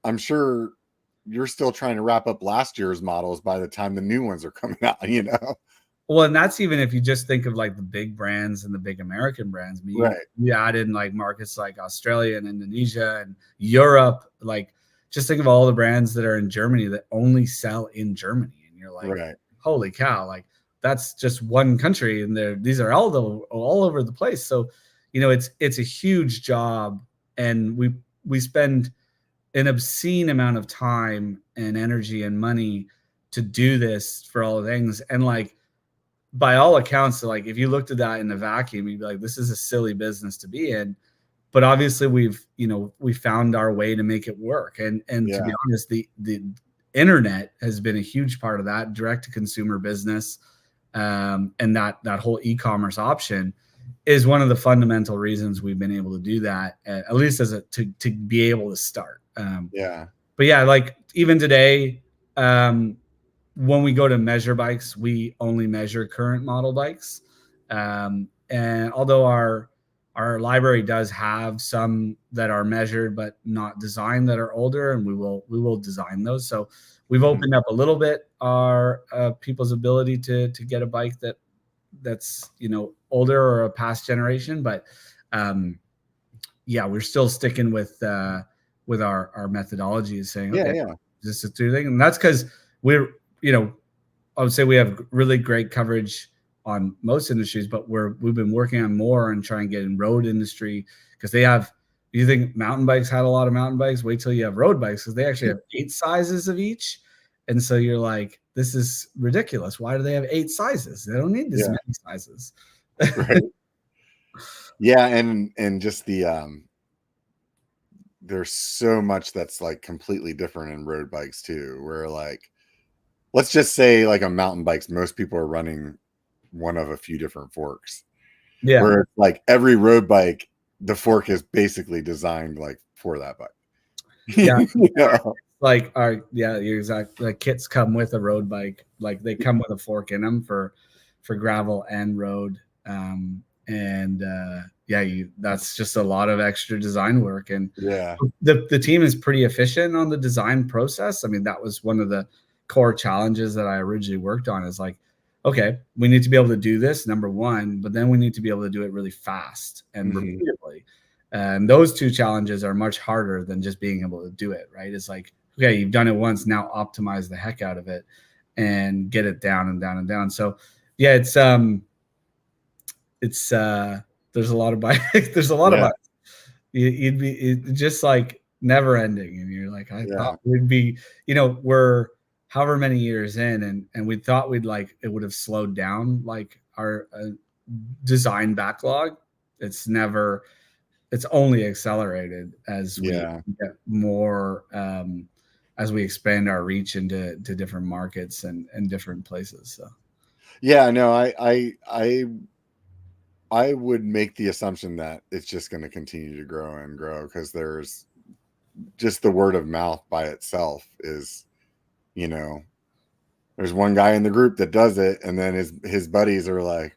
I'm sure you're still trying to wrap up last year's models by the time the new ones are coming out, you know? Well, and that's even if you just think of like the big brands and the big American brands. I mean, you add in like markets like Australia and Indonesia and Europe. Like, just think of all the brands that are in Germany that only sell in Germany. And you're like, holy cow, like that's just one country. And these are all over the place. So, you know, it's a huge job. And we spend an obscene amount of time and energy and money to do this for all the things. And like, by all accounts, like if you looked at that in a vacuum, you'd be like, this is a silly business to be in. But obviously we found our way to make it work. And to be honest, the internet has been a huge part of that, direct to consumer business. And that whole e-commerce option is one of the fundamental reasons we've been able to do that, at least to be able to start. But yeah, like even today, when we go to measure bikes, we only measure current model bikes. And although our library does have some that are measured but not designed that are older, and we will design those. So we've opened up a little bit our people's ability to get a bike that's, you know, older or a past generation. But we're still sticking with our methodology, is saying, this is the thing. And that's because we're, you know, I would say we have really great coverage on most industries, but we've been working on more and trying to get in road industry, because they have, you think mountain bikes had a lot of mountain bikes, wait till you have road bikes, because they actually have 8 sizes of each. And so you're like, this is ridiculous. Why do they have 8 sizes? They don't need this many sizes. And just there's so much that's like completely different in road bikes too, where like, let's just say like on mountain bikes, most people are running one of a few different forks. Where it's like every road bike, the fork is basically designed like for that bike. Like you're exactly. Like kits come with a road bike, like they come with a fork in them for gravel and road. That's just a lot of extra design work. And the team is pretty efficient on the design process. I mean, that was one of the core challenges that I originally worked on is like, okay, we need to be able to do this, number one, but then we need to be able to do it really fast and repeatedly. And those two challenges are much harder than just being able to do it, right? It's like, okay, you've done it once, now optimize the heck out of it and get it down and down and down. So yeah, it's there's a lot of bikes. There's a lot of bikes. You'd be just like never ending. And you're like, I thought we'd be, we're however many years in, and we thought we'd like, it would have slowed down like our design backlog. It's only accelerated as we get more, as we expand our reach into different markets and different places. So, yeah, no, I would make the assumption that it's just going to continue to grow and grow, because there's just the word of mouth by itself is, there's one guy in the group that does it, and then his buddies are like,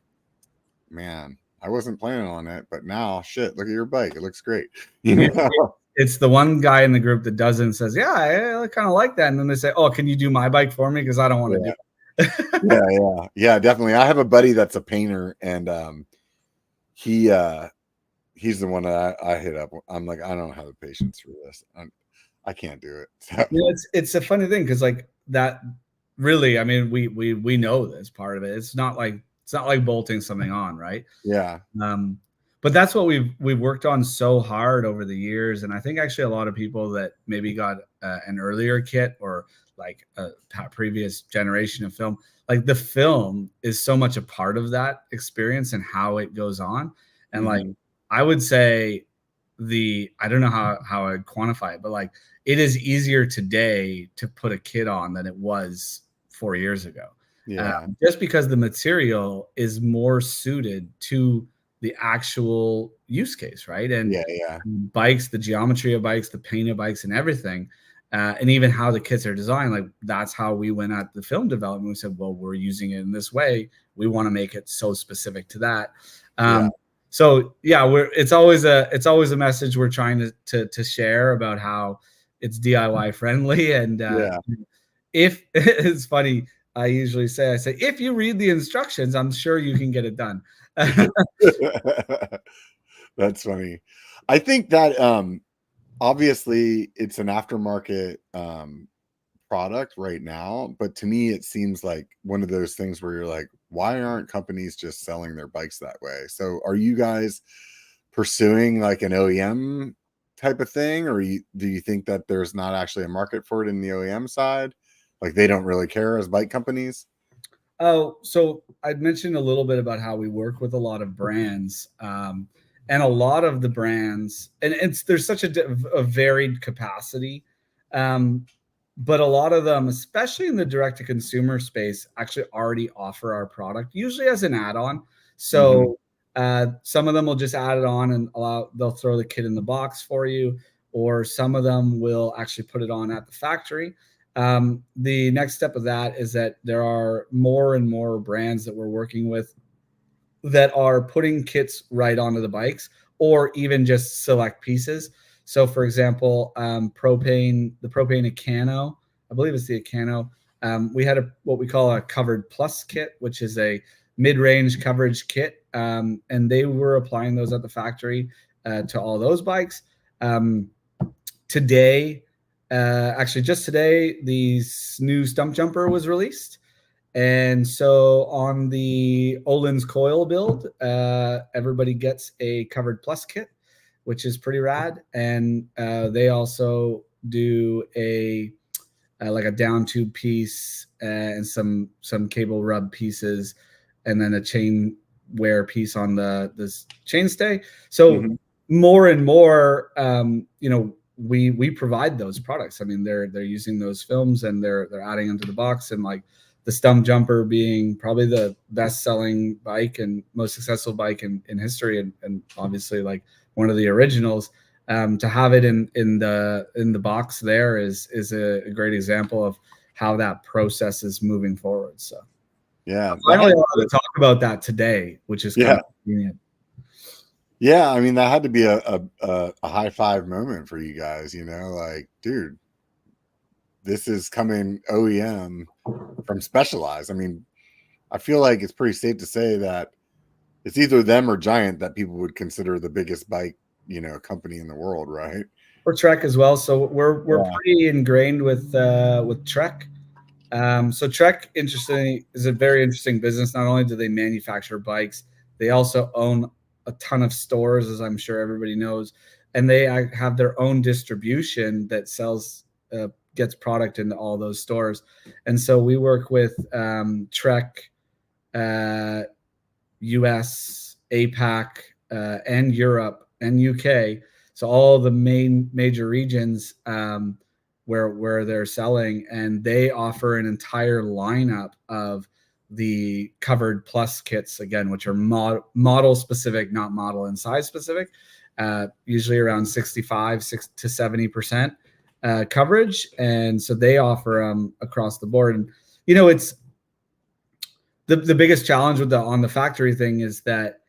man, I wasn't planning on it, but now shit, look at your bike. It looks great. It's the one guy in the group that does it and says, yeah, I kind of like that. And then they say, oh, can you do my bike for me? Because I don't want to do it. Yeah, definitely. I have a buddy that's a painter, and he's the one that I hit up. I'm like, I don't have the patience for this. I can't do it. So. Yeah, it's a funny thing, because like that really, I mean, we know this part of it. It's not like bolting something on, right? Yeah. But that's what we've worked on so hard over the years. And I think actually a lot of people that maybe got an earlier kit or like a previous generation of film, like the film is so much a part of that experience and how it goes on. And like, I would say I don't know how I'd quantify it, but like it is easier today to put a kit on than it was 4 years ago. Just because the material is more suited to the actual use case, right? And bikes, the geometry of bikes, the paint of bikes, and everything, and even how the kits are designed, like that's how we went at the film development. We said, well, we're using it in this way. We want to make it so specific to that. So yeah, it's always a message we're trying to share about how it's DIY friendly. And if it's funny, I usually say, if you read the instructions, I'm sure you can get it done. That's funny. I think that obviously it's an aftermarket product right now, but to me it seems like one of those things where you're like, why aren't companies just selling their bikes that way? So are you guys pursuing like an OEM type of thing, or do you think that there's not actually a market for it in the OEM side? Like they don't really care as bike companies? Oh, so I'd mentioned a little bit about how we work with a lot of brands, and a lot of the brands, and there's such a varied capacity, but a lot of them, especially in the direct-to-consumer space, actually already offer our product, usually as an add-on. So some of them will just add it on and they'll throw the kit in the box for you, or some of them will actually put it on at the factory. The next step of that is that there are more and more brands that we're working with that are putting kits right onto the bikes, or even just select pieces. So for example, the propane Acano, I believe it's the Acano. We had what we call a covered plus kit, which is a mid-range coverage kit. And they were applying those at the factory to all those bikes. Today, actually just today, the new stump jumper was released. And so on the Olin's coil build, everybody gets a covered plus kit, which is pretty rad. And they also do like a down tube piece and some cable rub pieces, and then a chain wear piece on this chainstay. So more and more, we provide those products. I mean, they're using those films and they're adding them to the box. And like the stump jumper being probably the best selling bike and most successful bike in history, and obviously like one of the originals, to have it in the box there is a great example of how that process is moving forward. So yeah, finally allowed to talk about that today, which is kind of convenient. Yeah, I mean, that had to be a high five moment for you guys, like, dude, this is coming OEM from Specialized. I mean, I feel like it's pretty safe to say that it's either them or Giant that people would consider the biggest bike, company in the world, right? Or Trek as well. So we're pretty ingrained with Trek. So Trek, interesting, is a very interesting business. Not only do they manufacture bikes, they also own a ton of stores, as I'm sure everybody knows, and they have their own distribution that sells, gets product into all those stores. And so we work with Trek, US, APAC, and Europe and UK. So all the major regions where they're selling, and they offer an entire lineup of the covered plus kits, again, which are model specific, not model and size specific, usually around 65 to 70% coverage. And so they offer them across the board. And, it's the biggest challenge with on the factory thing is that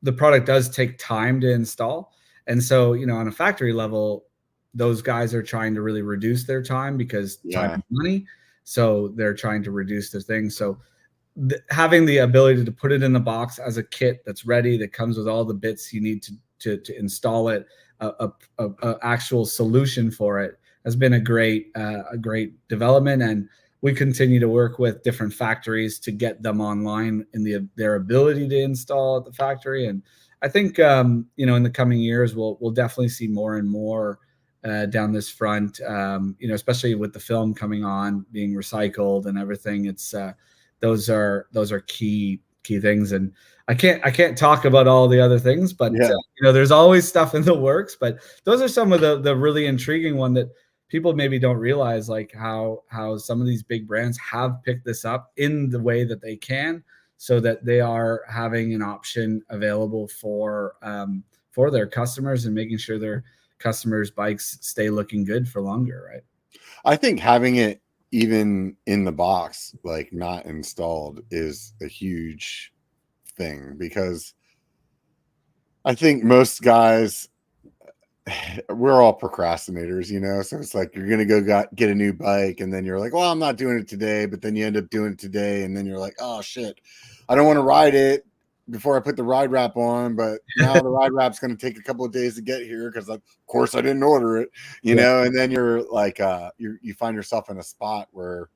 the product does take time to install. And so, on a factory level, those guys are trying to really reduce their time because time is money. So they're trying to reduce their things. So having the ability to put it in the box as a kit that's ready, that comes with all the bits you need to install it, a actual solution for it, has been a great development. And we continue to work with different factories to get them online in their ability to install at the factory. And I think, in the coming years, we'll definitely see more and more down this front, especially with the film coming on, being recycled and everything. It's those are key things. And I can't talk about all the other things, but there's always stuff in the works. But those are some of the really intriguing one that people maybe don't realize, like how some of these big brands have picked this up in the way that they can, so that they are having an option available for their customers and making sure their customers' bikes stay looking good for longer, right? I think having it even in the box, like not installed, is a huge thing, because I think most guys, we're all procrastinators, so it's like you're gonna go get a new bike, and then you're like, well, I'm not doing it today, but then you end up doing it today, and then you're like, oh shit, I don't want to ride it before I put the RideWrap on, but now the RideWrap's going to take a couple of days to get here because of course I didn't order it, and then you're like, you find yourself in a spot where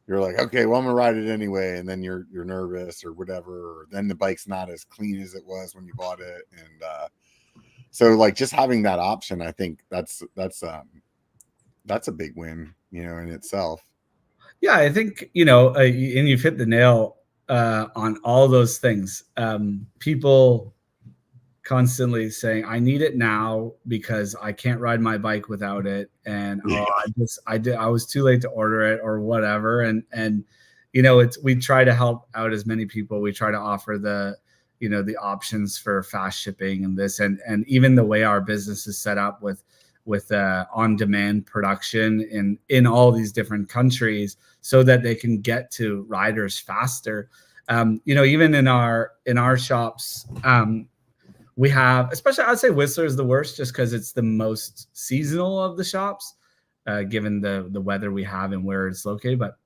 you're like, okay, well, I'm gonna ride it anyway, and then you're nervous or whatever, or then the bike's not as clean as it was when you bought it. And so like just having that option, I think that's a big win, in itself. Yeah, I think, and you've hit the nail on all those things. People constantly saying, I need it now because I can't ride my bike without it. And I was too late to order it or whatever. And we try to help out as many people. We try to offer the options for fast shipping and this, and even the way our business is set up with on-demand production in all these different countries, so that they can get to riders faster. Even in our shops, we have, especially, I'd say Whistler is the worst, just because it's the most seasonal of the shops, given the weather we have and where it's located. But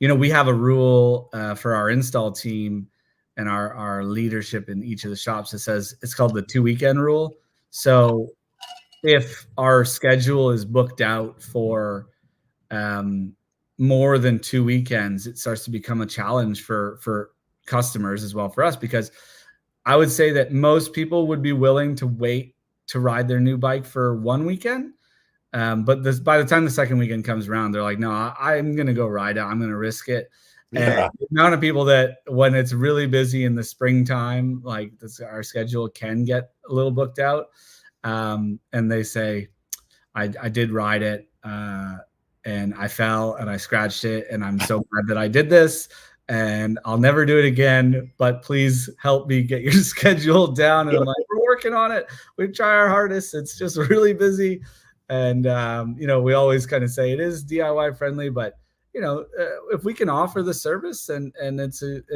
we have a rule for our install team and our leadership in each of the shops that says, it's called the 2-weekend rule. So if our schedule is booked out for more than 2 weekends, it starts to become a challenge for customers as well, for us, because I would say that most people would be willing to wait to ride their new bike for 1 weekend. But by the time the second weekend comes around, they're like, no, I'm going to go ride it. I'm going to risk it. And the amount of people that, when it's really busy in the springtime, like our schedule can get a little booked out. And they say, I did ride it and I fell and I scratched it. And I'm so glad that I did this. And I'll never do it again, but please help me get your schedule down. And I'm like, we're working on it. We try our hardest. It's just really busy. And, we always kind of say it is DIY friendly, but, if we can offer the service and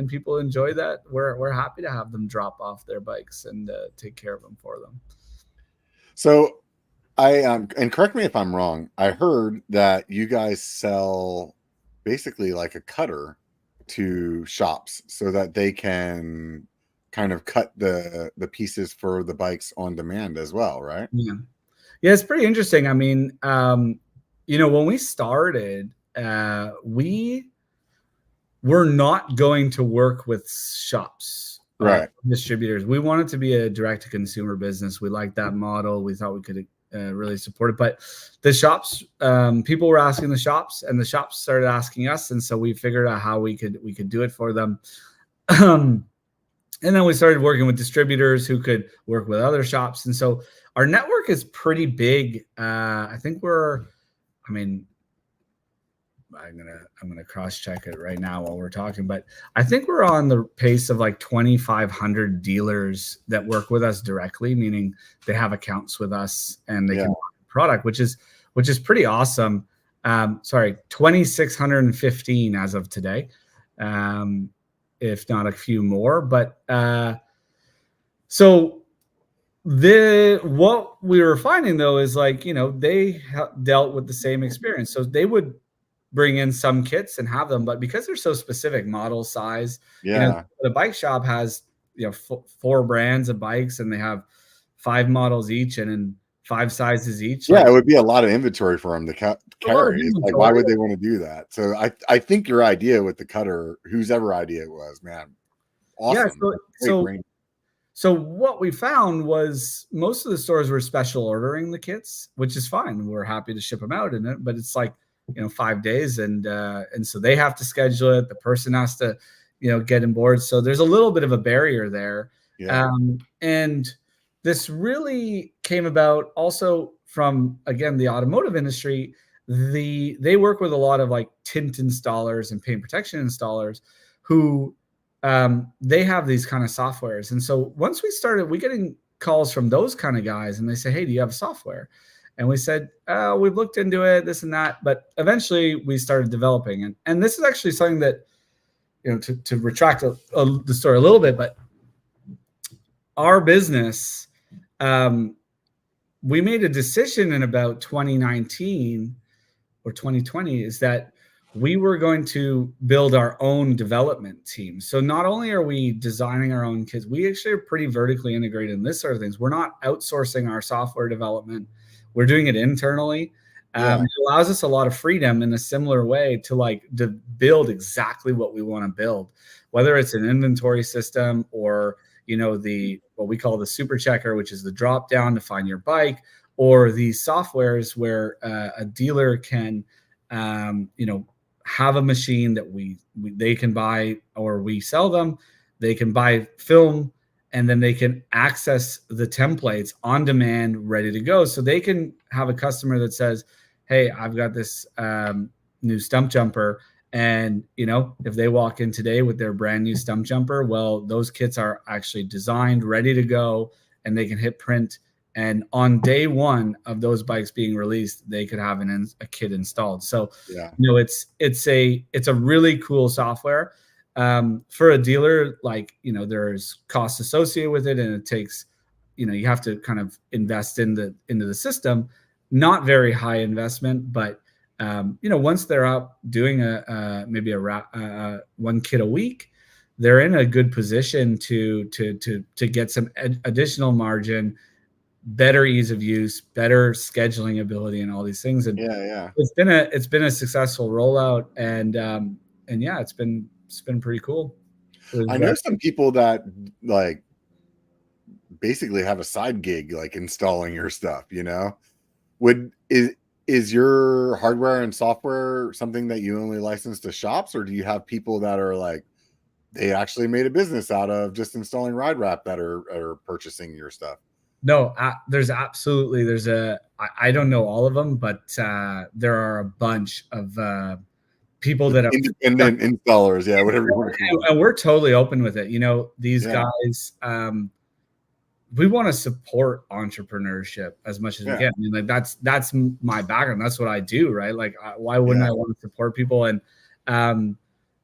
people enjoy that, we're happy to have them drop off their bikes and take care of them for them. So And correct me if I'm wrong. I heard that you guys sell basically like a cutter to shops so that they can kind of cut the pieces for the bikes on demand as well, right? Yeah. Yeah, it's pretty interesting. I mean, when we started, we were not going to work with shops, Right. distributors. We wanted to be a direct-to-consumer business. We liked that model. We thought we could really support it. But the shops, people were asking the shops, and the shops started asking us, and so we figured out how we could do it for them. And then we started working with distributors who could work with other shops. And so our network is pretty big. I think I'm gonna cross check it right now while we're talking, but I think we're on the pace of like 2,500 dealers that work with us directly, meaning they have accounts with us and they can buy the product, which is pretty awesome. 2,615 as of today. If not a few more, but so what we were finding though is like, they dealt with the same experience. So they would bring in some kits and have them, but because they're so specific, model, size, the bike shop has 4 brands of bikes and they have 5 models each and in 5 sizes each. Yeah, it would be a lot of inventory for them to carry. It's like, why would they want to do that? So I think your idea with the cutter, whosever idea it was, man, awesome. Yeah, so what we found was most of the stores were special ordering the kits, which is fine. We're happy to ship them out in it, but it's like 5 days, and so they have to schedule it. The person has to get on board. So there's a little bit of a barrier there. Yeah. And this really came about also from, again, the automotive industry. They work with a lot of like tint installers and paint protection installers who they have these kind of softwares. And so once we getting calls from those kind of guys, and they say, hey, do you have software? And we said, we've looked into it, this and that. But eventually we started developing. And this is actually something that, to retract the story a little bit, but our business, we made a decision in about 2019 or 2020 is that we were going to build our own development team. So not only are we designing our own kits, we actually are pretty vertically integrated in this sort of things. We're not outsourcing our software development. We're doing it internally. It allows us a lot of freedom in a similar way to build exactly what we want to build, whether it's an inventory system or, what we call the super checker, which is the drop down to find your bike, or these softwares where a dealer can, have a machine that they can buy or we sell them. They can buy film, and then they can access the templates on demand, ready to go. So they can have a customer that says, hey, I've got this new stump jumper. And, if they walk in today with their brand new stump jumper, well, those kits are actually designed, ready to go, and they can hit print. And on day one of those bikes being released, they could have a kit installed. So, it's a really cool software. For a dealer, there's costs associated with it, and it takes, you have to kind of invest into the system. Not very high investment, but once they're out doing maybe one kit a week, they're in a good position to get some additional margin, better ease of use, better scheduling ability, and all these things. And it's been a successful rollout, and it's been pretty cool. I know some people that basically have a side gig, like installing your stuff. Is your hardware and software something that you only license to shops, or do you have people that are like, they actually made a business out of just installing RideWrap that are purchasing your stuff? No, there's I don't know all of them, but there are a bunch of people that have independent installers, whatever you want to call it. And we're totally open with it. These guys, we want to support entrepreneurship as much as we can. I mean, that's my background. That's what I do, right? Like, why wouldn't I want to support people? And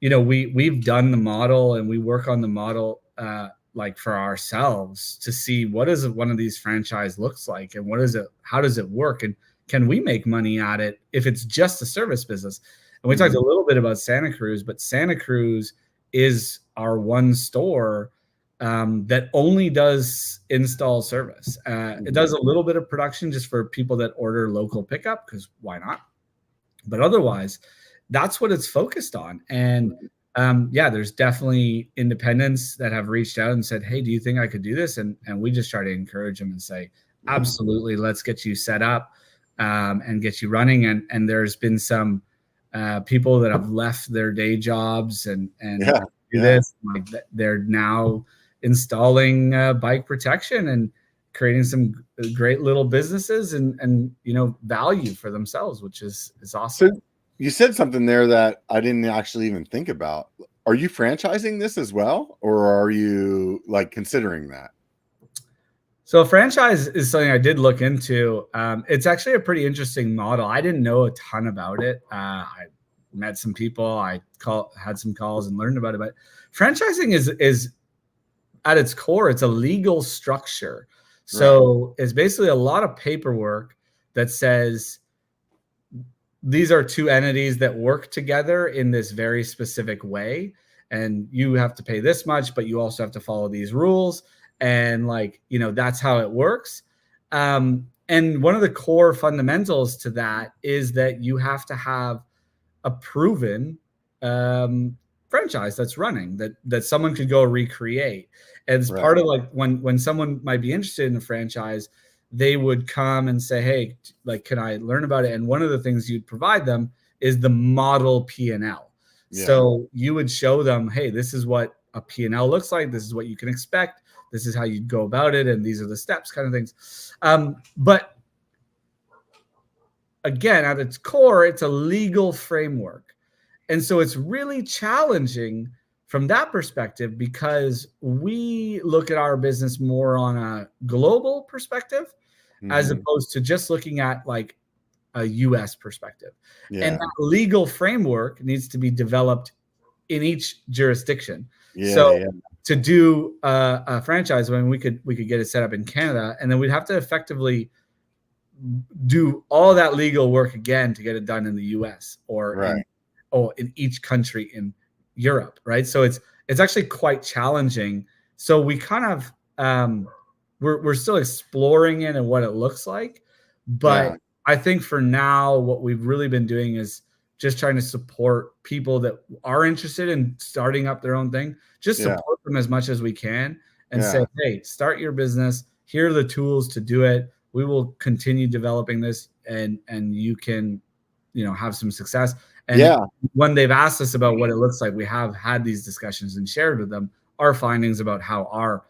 we've done the model, and we work on the model like for ourselves to see what is one of these franchise looks like, and how does it work, and can we make money at it if it's just a service business? And we talked a little bit about Santa Cruz, but Santa Cruz is our one store that only does install service. It does a little bit of production just for people that order local pickup, because why not? But otherwise, that's what it's focused on. And there's definitely independents that have reached out and said, hey, do you think I could do this? And we just try to encourage them and say, absolutely, let's get you set up and get you running. And there's been some people that have left their day jobs and do this. Like, they're now installing bike protection and creating some great little businesses and value for themselves, which is awesome. So you said something there that I didn't actually even think about. Are you franchising this as well, or are you like considering that? So a franchise is something I did look into. It's actually a pretty interesting model. I didn't know a ton about it. I met some people, had some calls and learned about it. But franchising is at its core, it's a legal structure. So It's basically a lot of paperwork that says these are two entities that work together in this very specific way. And you have to pay this much, but you also have to follow these rules. And that's how it works. And one of the core fundamentals to that is that you have to have a proven franchise that's running, that someone could go recreate. And it's part of when someone might be interested in a franchise, they would come and say, hey, can I learn about it? And one of the things you'd provide them is the model P&L. Yeah. So you would show them, hey, this is what a P&L looks like. This is what you can expect. This is how you'd go about it. And these are the steps, kind of things. But again, at its core, it's a legal framework. And so it's really challenging from that perspective, because we look at our business more on a global perspective, as opposed to just looking at like a US perspective. Yeah. And that legal framework needs to be developed in each jurisdiction. To do a franchise, I mean, we could get it set up in Canada, and then we'd have to effectively do all that legal work again to get it done in the US or in each country in Europe, right? So it's actually quite challenging. So we kind of we're still exploring it and what it looks like, but I think for now, what we've really been doing is just trying to support people that are interested in starting up their own thing. Just support them as much as we can and say, hey, start your business. Here are the tools to do it. We will continue developing this, and you can, have some success. And when they've asked us about what it looks like, we have had these discussions and shared with them our findings about how our,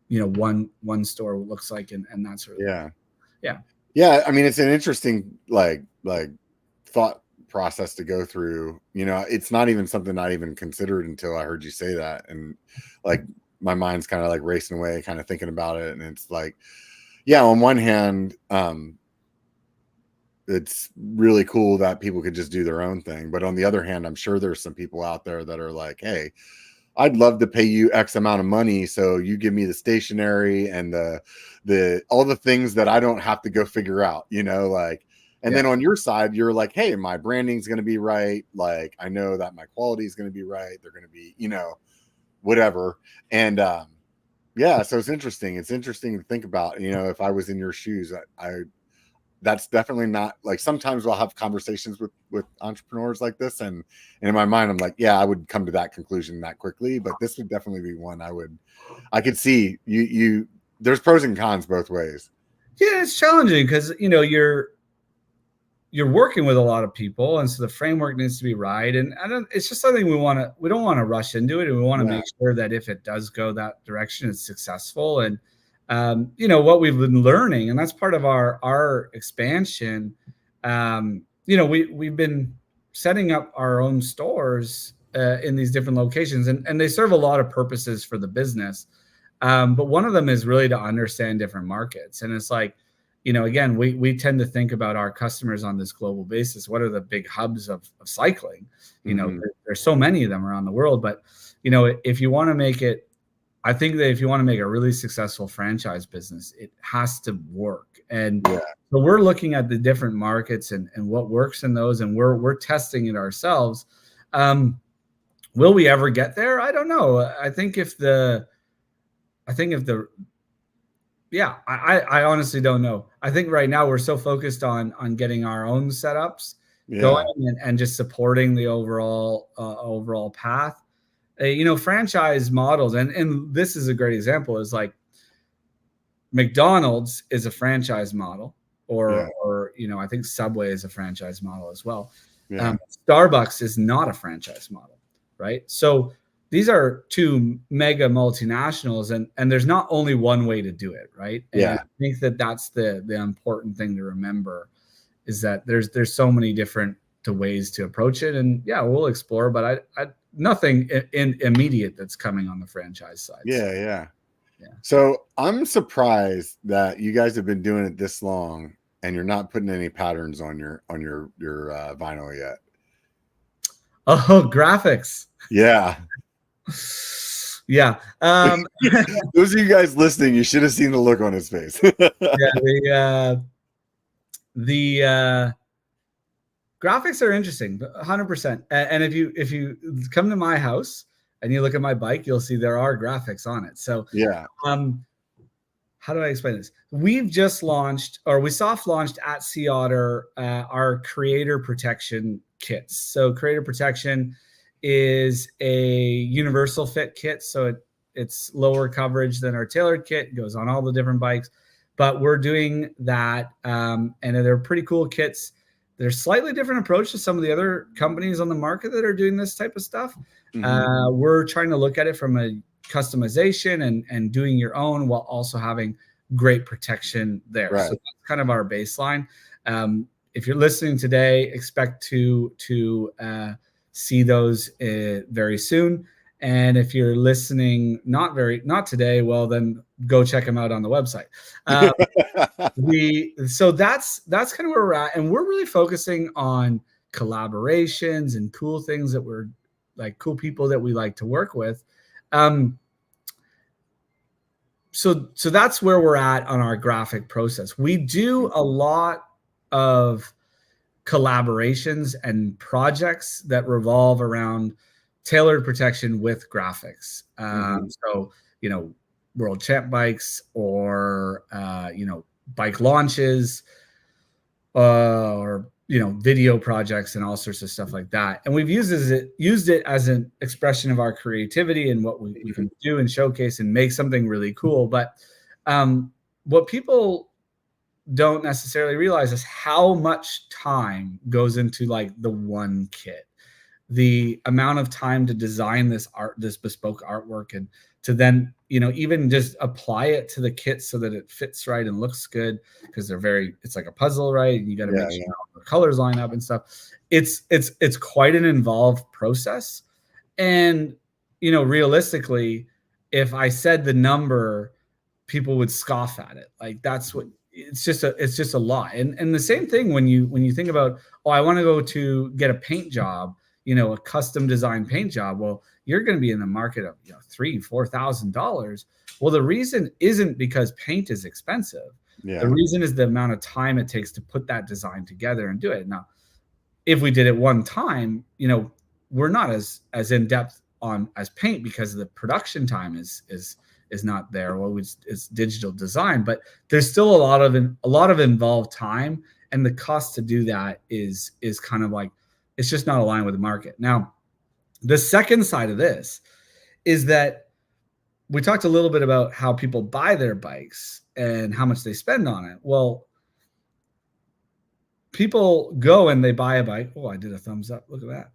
one store looks like and that sort of thing. Yeah. I mean, it's an interesting like thought process to go through. It's not even something I even considered until I heard you say that, and like my mind's kind of like racing away, kind of thinking about it, and it's like, on one hand, it's really cool that people could just do their own thing. But on the other hand, I'm sure there's some people out there that are like, hey, I'd love to pay you X amount of money, so you give me the stationery and the all the things that I don't have to go figure out, and then on your side, you're like, hey, my branding's going to be right. Like, I know that my quality is going to be right. They're going to be, whatever. And so it's interesting. It's interesting to think about, if I was in your shoes, that's definitely not like, sometimes we'll have conversations with entrepreneurs like this. And in my mind, I'm like, I would come to that conclusion that quickly, but this would definitely be one I could see there's pros and cons both ways. Yeah. It's challenging because, you're working with a lot of people, and so the framework needs to be right. And it's just something we don't want to rush into it. And we want to make sure that if it does go that direction, it's successful. And, what we've been learning, and that's part of our expansion. We've been setting up our own stores in these different locations, and they serve a lot of purposes for the business. But one of them is really to understand different markets. And it's like, again, we tend to think about our customers on this global basis. What are the big hubs of cycling? There's so many of them around the world, but if you want to make it I think that if you want to make a really successful franchise business, it has to work. And so we're looking at the different markets and what works in those, and we're testing it ourselves. Will we ever get there? I don't know. I honestly don't know. I think right now we're so focused on getting our own setups going and just supporting the overall path. Franchise models, and this is a great example, is like McDonald's is a franchise model, or I think Subway is a franchise model as well. Starbucks is not a franchise model, right? So these are two mega multinationals, and there's not only one way to do it, right? And I think that's the important thing to remember, is that there's so many different ways to approach it, and we'll explore, but I nothing in immediate that's coming on the franchise side. Yeah. So I'm surprised that you guys have been doing it this long and you're not putting any patterns on your vinyl yet. Oh, graphics. Yeah. Yeah. Those of you guys listening, you should have seen the look on his face. The graphics are interesting, 100%. And if you come to my house and you look at my bike, you'll see there are graphics on it. So how do I explain this? We've just launched, or we soft launched at Sea Otter, our creator protection kits. So creator protection is a universal fit kit. So it's lower coverage than our tailored kit. It goes on all the different bikes, but we're doing that. And they're pretty cool kits. There's slightly different approach to some of the other companies on the market that are doing this type of stuff. We're trying to look at it from a customization and doing your own while also having great protection there. So that's kind of our baseline. If you're listening today, expect to see those very soon. And if you're listening not today, well, then go check them out on the website. So that's kind of where we're at, and we're really focusing on collaborations and cool things that we're like, cool people that we like to work with. So that's where we're at on our graphic process. We do a lot of collaborations and projects that revolve around tailored protection with graphics. So, World Champ bikes, or, bike launches, or, video projects and all sorts of stuff like that. And we've used it as an expression of our creativity and what we can do and showcase and make something really cool. But what people don't necessarily realize is how much time goes into like the one kit. The amount of time to design this bespoke artwork, and to then, even just apply it to the kit so that it fits right and looks good, because it's like a puzzle, right? And you got to make sure all the colors line up and stuff. It's quite an involved process. And, realistically, if I said the number, people would scoff at it. Like, it's just a lot. And the same thing when you think about, I want to go to get a paint job, a custom design paint job. Well, you're going to be in the market of $3,000-$4,000. Well, the reason isn't because paint is expensive. The reason is the amount of time it takes to put that design together and do it. Now, if we did it one time, we're not as in depth as paint, because the production time is not there. Well, it's digital design, but there's still a lot of involved time, and the cost to do that is kind of like, it's just not aligned with the market. Now, the second side of this is that we talked a little bit about how people buy their bikes and how much they spend on it. Well, people go and they buy a bike. Oh, I did a thumbs up. Look at that.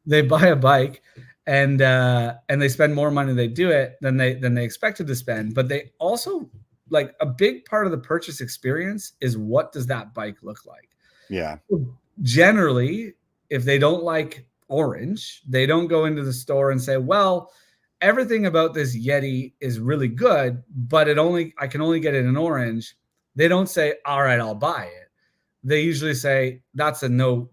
They buy a bike, and they spend more money they do it than they expected to spend. But they also, like, a big part of the purchase experience is, what does that bike look like? Yeah. Generally, if they don't like orange, they don't go into the store and say, well, everything about this Yeti is really good, but I can only get it in orange. They don't say, all right, I'll buy it. They usually say, that's a no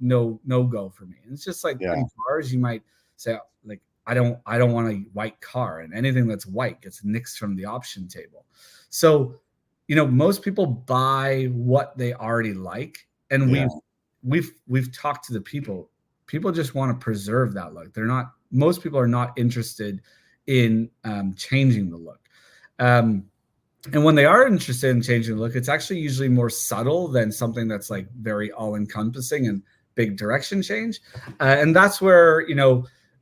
go for me. And it's just like in cars, you might say, like, I don't want a white car, and anything that's white gets nixed from the option table. So, most people buy what they already like, and Yeah. we've talked to the people. People just want to preserve that look. Most people are not interested in changing the look. And when they are interested in changing the look, it's actually usually more subtle than something that's like very all-encompassing and big direction change. And that's where,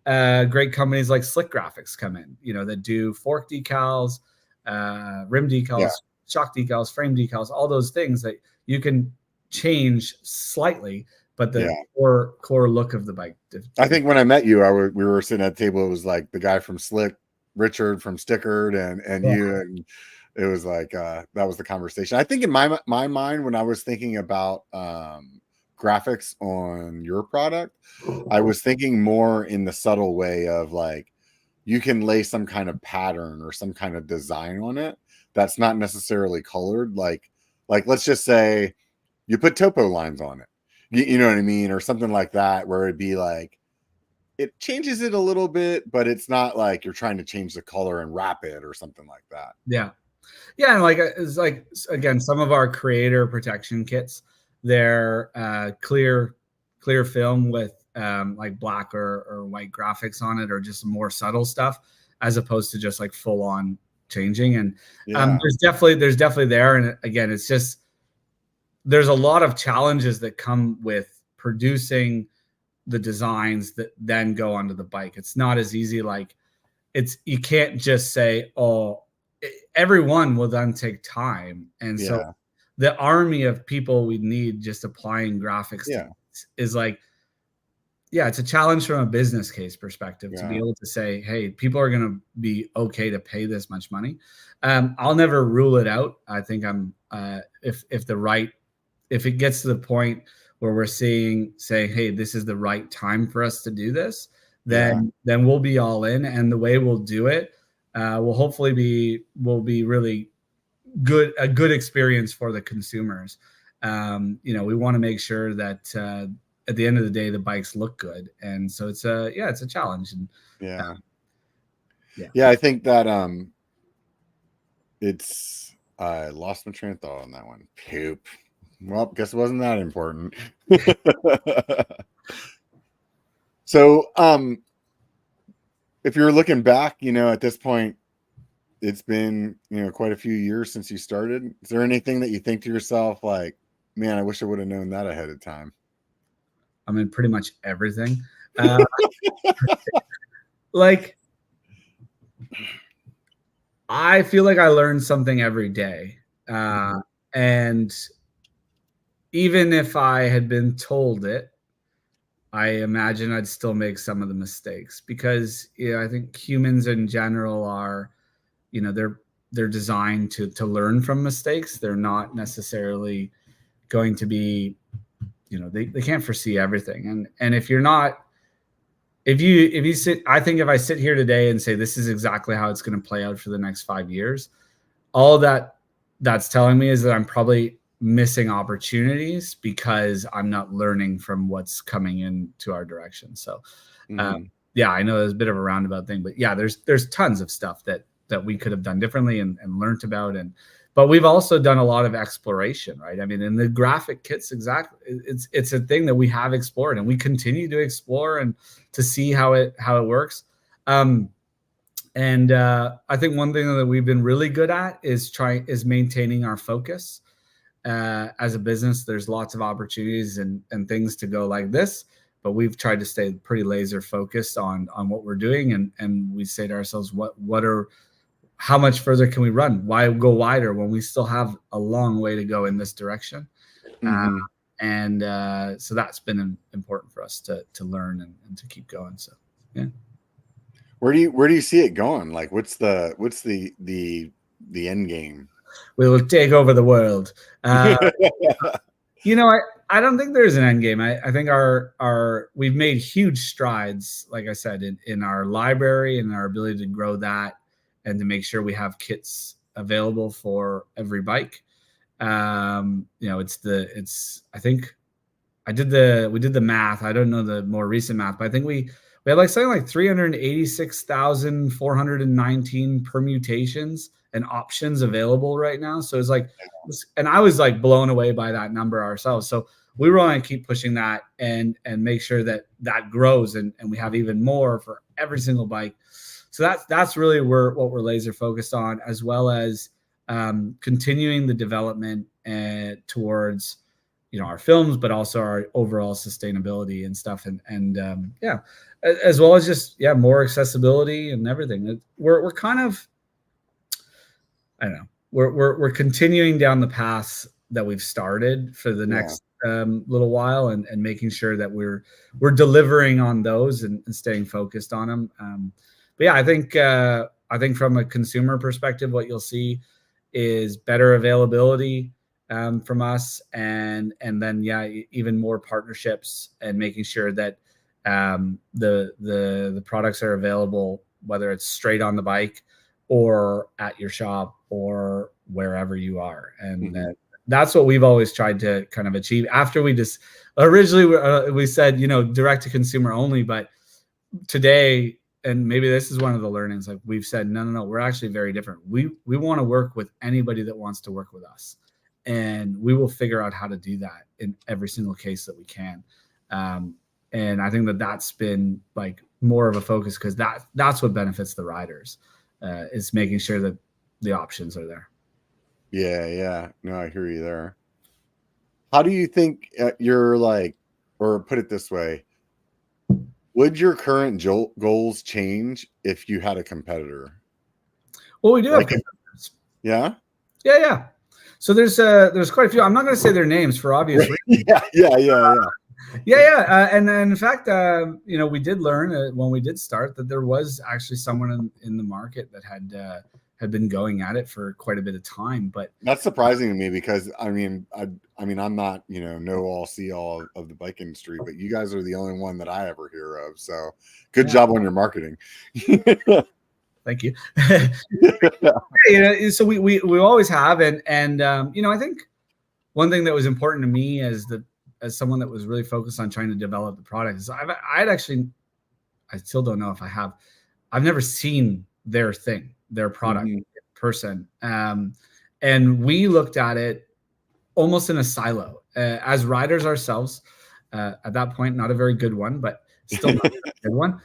great companies like Slick Graphics come in, that do fork decals, rim decals, shock decals, frame decals, all those things that you can change slightly, but the core look of the bike. I think when I met you, we were sitting at the table. It was like the guy from Slick, Richard from Stickered, and you, and it was like that was the conversation. I think in my mind, when I was thinking about graphics on your product, I was thinking more in the subtle way of like you can lay some kind of pattern or some kind of design on it that's not necessarily colored. Like let's just say you put topo lines on it. You know what I mean? Or something like that, where it'd be like, it changes it a little bit, but it's not like you're trying to change the color and wrap it or something like that. Yeah. Yeah. And it's like, again, some of our creator protection kits, they're clear film with like black or white graphics on it, or just more subtle stuff, as opposed to just like full on changing. And there's definitely there. And again, it's just, there's a lot of challenges that come with producing the designs that then go onto the bike. It's not as easy. Like you can't just say, oh, everyone will then take time. And so the army of people we need just applying graphics is like, it's a challenge from a business case perspective to be able to say, hey, people are going to be okay to pay this much money. I'll never rule it out. I think if it gets to the point where we're saying, hey, this is the right time for us to do this, then we'll be all in. And the way we'll do it will hopefully be really good, a good experience for the consumers. We want to make sure that at the end of the day, the bikes look good. And so it's a challenge. And I think that I lost my train of thought on that one. Poop. Well, guess it wasn't that important. So, if you're looking back, at this point, it's been, quite a few years since you started. Is there anything that you think to yourself like, man, I wish I would have known that ahead of time? I mean, pretty much everything. Like, I feel like I learn something every day. And even if I had been told it, I imagine I'd still make some of the mistakes, because I think humans in general are, they're designed to learn from mistakes. They're not necessarily going to be, they can't foresee everything. And if you sit, I think if I sit here today and say this is exactly how it's going to play out for the next 5 years, all that's telling me is that I'm probably missing opportunities because I'm not learning from what's coming into our direction. So, I know there's a bit of a roundabout thing, but there's tons of stuff that we could have done differently and learned about. But we've also done a lot of exploration, right? I mean, in the graphic kits, exactly, it's a thing that we have explored and we continue to explore and to see how it works. I think one thing that we've been really good at is maintaining our focus. As a business, there's lots of opportunities and things to go like this, but we've tried to stay pretty laser focused on what we're doing. And we say to ourselves, how much further can we run? Why go wider when we still have a long way to go in this direction? So that's been important for us to learn and to keep going. So, yeah. Where do you see it going? Like, what's the end game? We will take over the world. I don't think there's an end game. I think we've made huge strides, like I said, in our library and our ability to grow that and to make sure we have kits available for every bike. I think we did the math. I don't know the more recent math, but I think we we had like something like 386,419 permutations and options available right now. So it's like, and I was like blown away by that number ourselves. So we want to keep pushing that and make sure that that grows and we have even more for every single bike. So that's really what we're laser focused on, as well as continuing the development towards, you know, our films, but also our overall sustainability and stuff. And yeah, as well as just, yeah, more accessibility and everything. We're kind of, I don't know, we're continuing down the path that we've started for the next little while, and making sure that we're delivering on those and staying focused on them. But yeah, I think from a consumer perspective, what you'll see is better availability from us, and then even more partnerships, and making sure that the products are available, whether it's straight on the bike or at your shop or wherever you are. And that's what we've always tried to kind of achieve. After we just originally we said, you know, direct to consumer only, but today, and maybe this is one of the learnings, like we've said, no, we're actually very different. We want to work with anybody that wants to work with us, and we will figure out how to do that in every single case that we can. And I think that's been like more of a focus, because that's what benefits the riders, is making sure that the options are there. Yeah. No, I hear you there. How do you think you're like, or put it this way, would your current goals change if you had a competitor? Well, we do have competitors. Yeah. So there's quite a few. I'm not going to say their names for obvious reasons. Yeah. And in fact, you know, we did learn when we did start that there was actually someone in the market that had been going at it for quite a bit of time. But that's surprising to me, because I mean, I'm not, you know, all see all of the bike industry, but you guys are the only one that I ever hear of. So good job on your marketing. Thank you. You know, so we always have, and you know, I think one thing that was important to me as someone that was really focused on trying to develop the product is I still don't know if I've never seen their product in person. And we looked at it almost in a silo as riders ourselves. At that point, not a very good one, but still not a good one.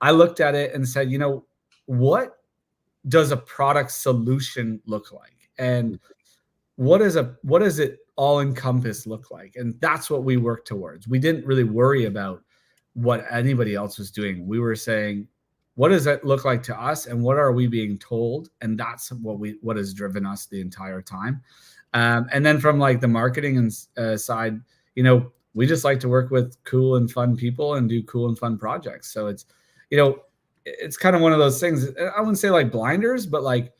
I looked at it and said, you know, what does a product solution look like? And what does it all encompass look like? And that's what we worked towards. We didn't really worry about what anybody else was doing. We were saying, what does that look like to us, and what are we being told? And that's what has driven us the entire time. And then from like the marketing and side, you know, we just like to work with cool and fun people and do cool and fun projects. So it's, you know, it's kind of one of those things. I wouldn't say like blinders, but like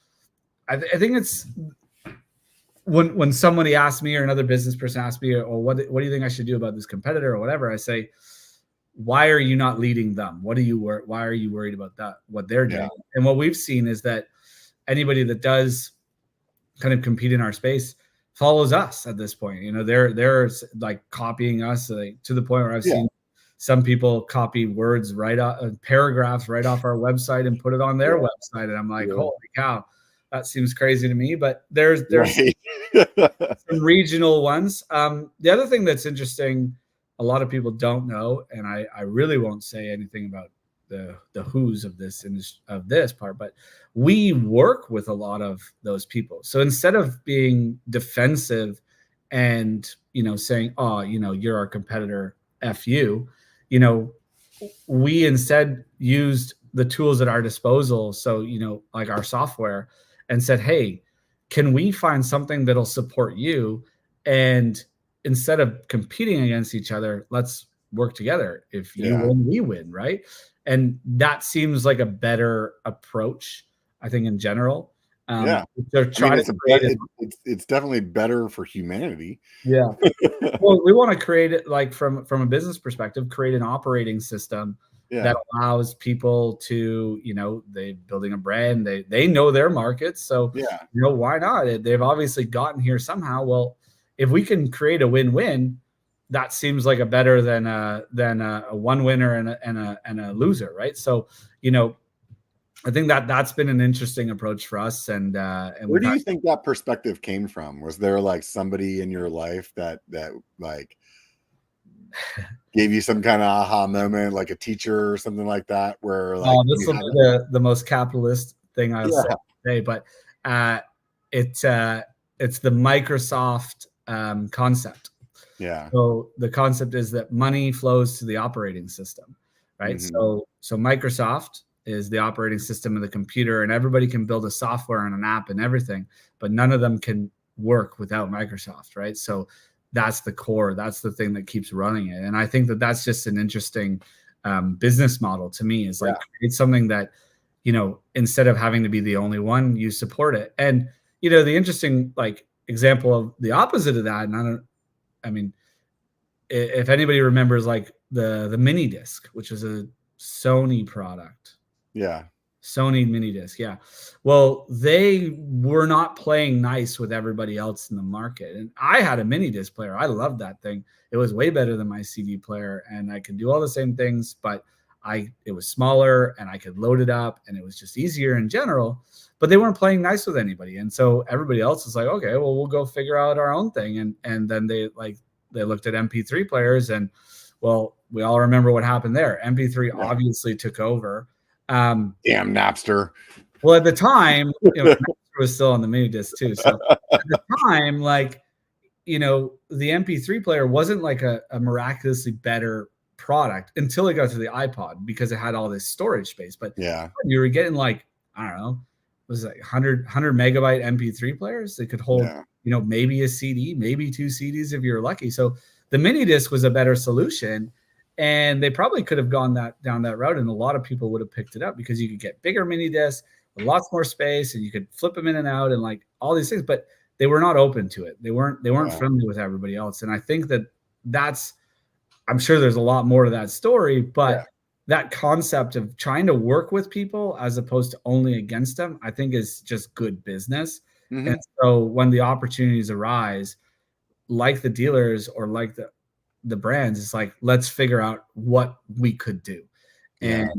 I think it's when somebody asks me, or another business person asks me, or what do you think I should do about this competitor or whatever, I say, why are you not leading them? Why are you worried about that, what they're doing? And what we've seen is that anybody that does kind of compete in our space follows us at this point. You know, they're like copying us, like, to the point where I've seen some people copy words paragraphs right off our website and put it on their website. And I'm like, holy cow, that seems crazy to me. But there's some regional ones. The other thing that's interesting, a lot of people don't know, and I really won't say anything about the who's of this part, but we work with a lot of those people. So instead of being defensive and, you know, saying, oh, you know, you're our competitor, F you, you know, we instead used the tools at our disposal. So, you know, like our software, and said, hey, can we find something that'll support you? And instead of competing against each other, let's work together. If you win, we win, right? And that seems like a better approach, I think, in general. They're trying it's definitely better for humanity. Yeah. Well, we want to create it, like from a business perspective, create an operating system that allows people to, you know, they building a brand, they know their markets. So, you know, why not? They've obviously gotten here somehow. Well, if we can create a win-win, that seems like a better than a one winner and a loser, right? So, you know, I think that that's been an interesting approach for us. And Where do you think that perspective came from? Was there like somebody in your life that like gave you some kind of aha moment, like a teacher or something like that, where like this will be the most capitalist thing I'll say today, but it's the Microsoft concept. Yeah. So the concept is that money flows to the operating system, right? Mm-hmm. So Microsoft is the operating system of the computer, and everybody can build a software and an app and everything, but none of them can work without Microsoft, right? So that's the core. That's the thing that keeps running it. And I think that that's just an interesting business model to me, is like it's something that, you know, instead of having to be the only one, you support it. And, you know, the interesting like example of the opposite of that, and I mean, if anybody remembers like the mini disc, which is a Sony product. Yeah. Sony mini disc. Yeah. Well, they were not playing nice with everybody else in the market. And I had a mini disc player. I loved that thing. It was way better than my CD player, and I could do all the same things, but it was smaller and I could load it up, and it was just easier in general, but they weren't playing nice with anybody. And so everybody else was like, okay, well, we'll go figure out our own thing. And then they looked at MP3 players, and well, we all remember what happened there. MP3 obviously took over. Damn Napster. Well, at the time, you know, Napster was still on the mini disc too. So at the time, like, you know, the MP3 player wasn't like a miraculously better product until it got to the iPod, because it had all this storage space. But yeah, you were getting like, I don't know, was it like 100 megabyte MP3 players that could hold, you know, maybe a CD, maybe 2 CDs if you're lucky. So the mini disc was a better solution, and they probably could have gone down that route, and a lot of people would have picked it up because you could get bigger mini discs with lots more space, and you could flip them in and out and like all these things. But they were not open to it. They weren't friendly with everybody else. And I think that's, I'm sure there's a lot more to that story, but that concept of trying to work with people as opposed to only against them, I think is just good business. Mm-hmm. And so when the opportunities arise, like the dealers or like the brands, it's like, let's figure out what we could do and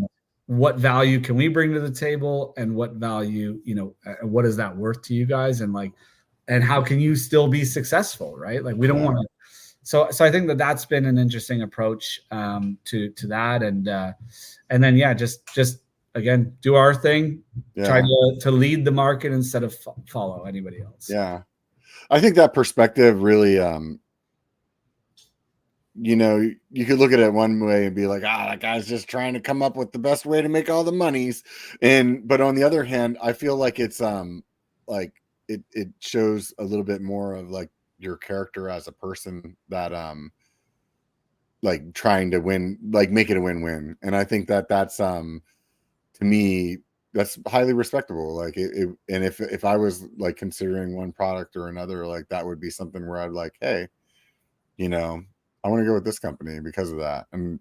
what value can we bring to the table, and what value, you know, what is that worth to you guys? And like, and how can you still be successful, right? Like, we don't want to. So I think that's been an interesting approach to that, and then just again, do our thing, try to lead the market instead of follow anybody else. Yeah, I think that perspective really, you know, you could look at it one way and be like, that guy's just trying to come up with the best way to make all the monies, but on the other hand, I feel like it's like it shows a little bit more of like your character as a person, that like trying to win, like make it a win-win. And I think that's to me, that's highly respectable. Like and if I was like considering one product or another, like that would be something where I'd like, hey, you know, I want to go with this company because of that. And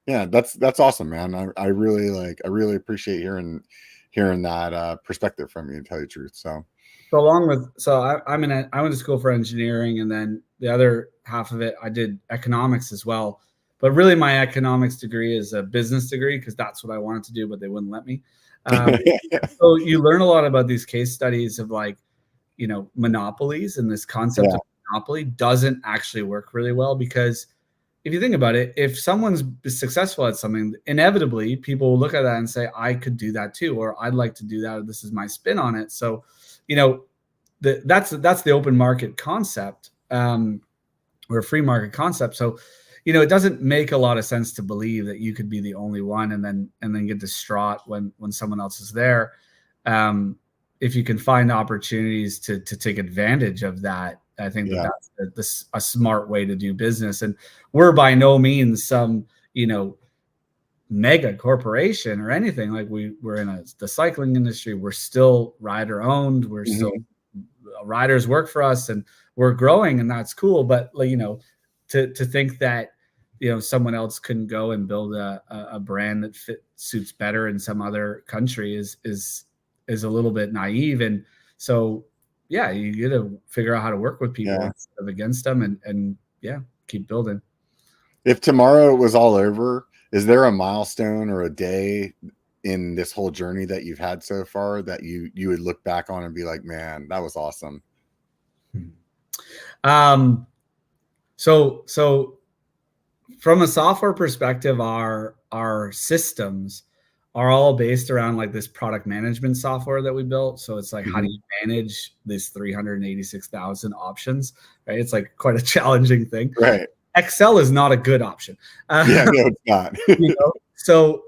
that's awesome, man. I really appreciate hearing that perspective from you, to tell you the truth. So along with, I went to school for engineering, and then the other half of it, I did economics as well. But really, my economics degree is a business degree, because that's what I wanted to do, but they wouldn't let me. So you learn a lot about these case studies of like, you know, monopolies, and this concept of monopoly doesn't actually work really well, because if you think about it, if someone's successful at something, inevitably people will look at that and say, I could do that too, or I'd like to do that, or this is my spin on it. So, you know, that's the open market concept, or a free market concept. So, you know, it doesn't make a lot of sense to believe that you could be the only one and then get distraught when someone else is there. If you can find opportunities to take advantage of that, I think that's a smart way to do business. And we're by no means some, you know, mega corporation or anything. Like we're in the cycling industry. We're still rider owned. We're still riders work for us, and we're growing, and that's cool. But you know, to think that, you know, someone else couldn't go and build a brand that suits better in some other country is a little bit naive. And so, you got to figure out how to work with people instead of against them, and keep building. If tomorrow was all over, is there a milestone or a day in this whole journey that you've had so far that you would look back on and be like, man, that was awesome? So from a software perspective, our systems are all based around like this product management software that we built. So it's like, how do you manage this 386,000 options, right? It's like quite a challenging thing. Right. Excel is not a good option. Yeah, no, it's not. So,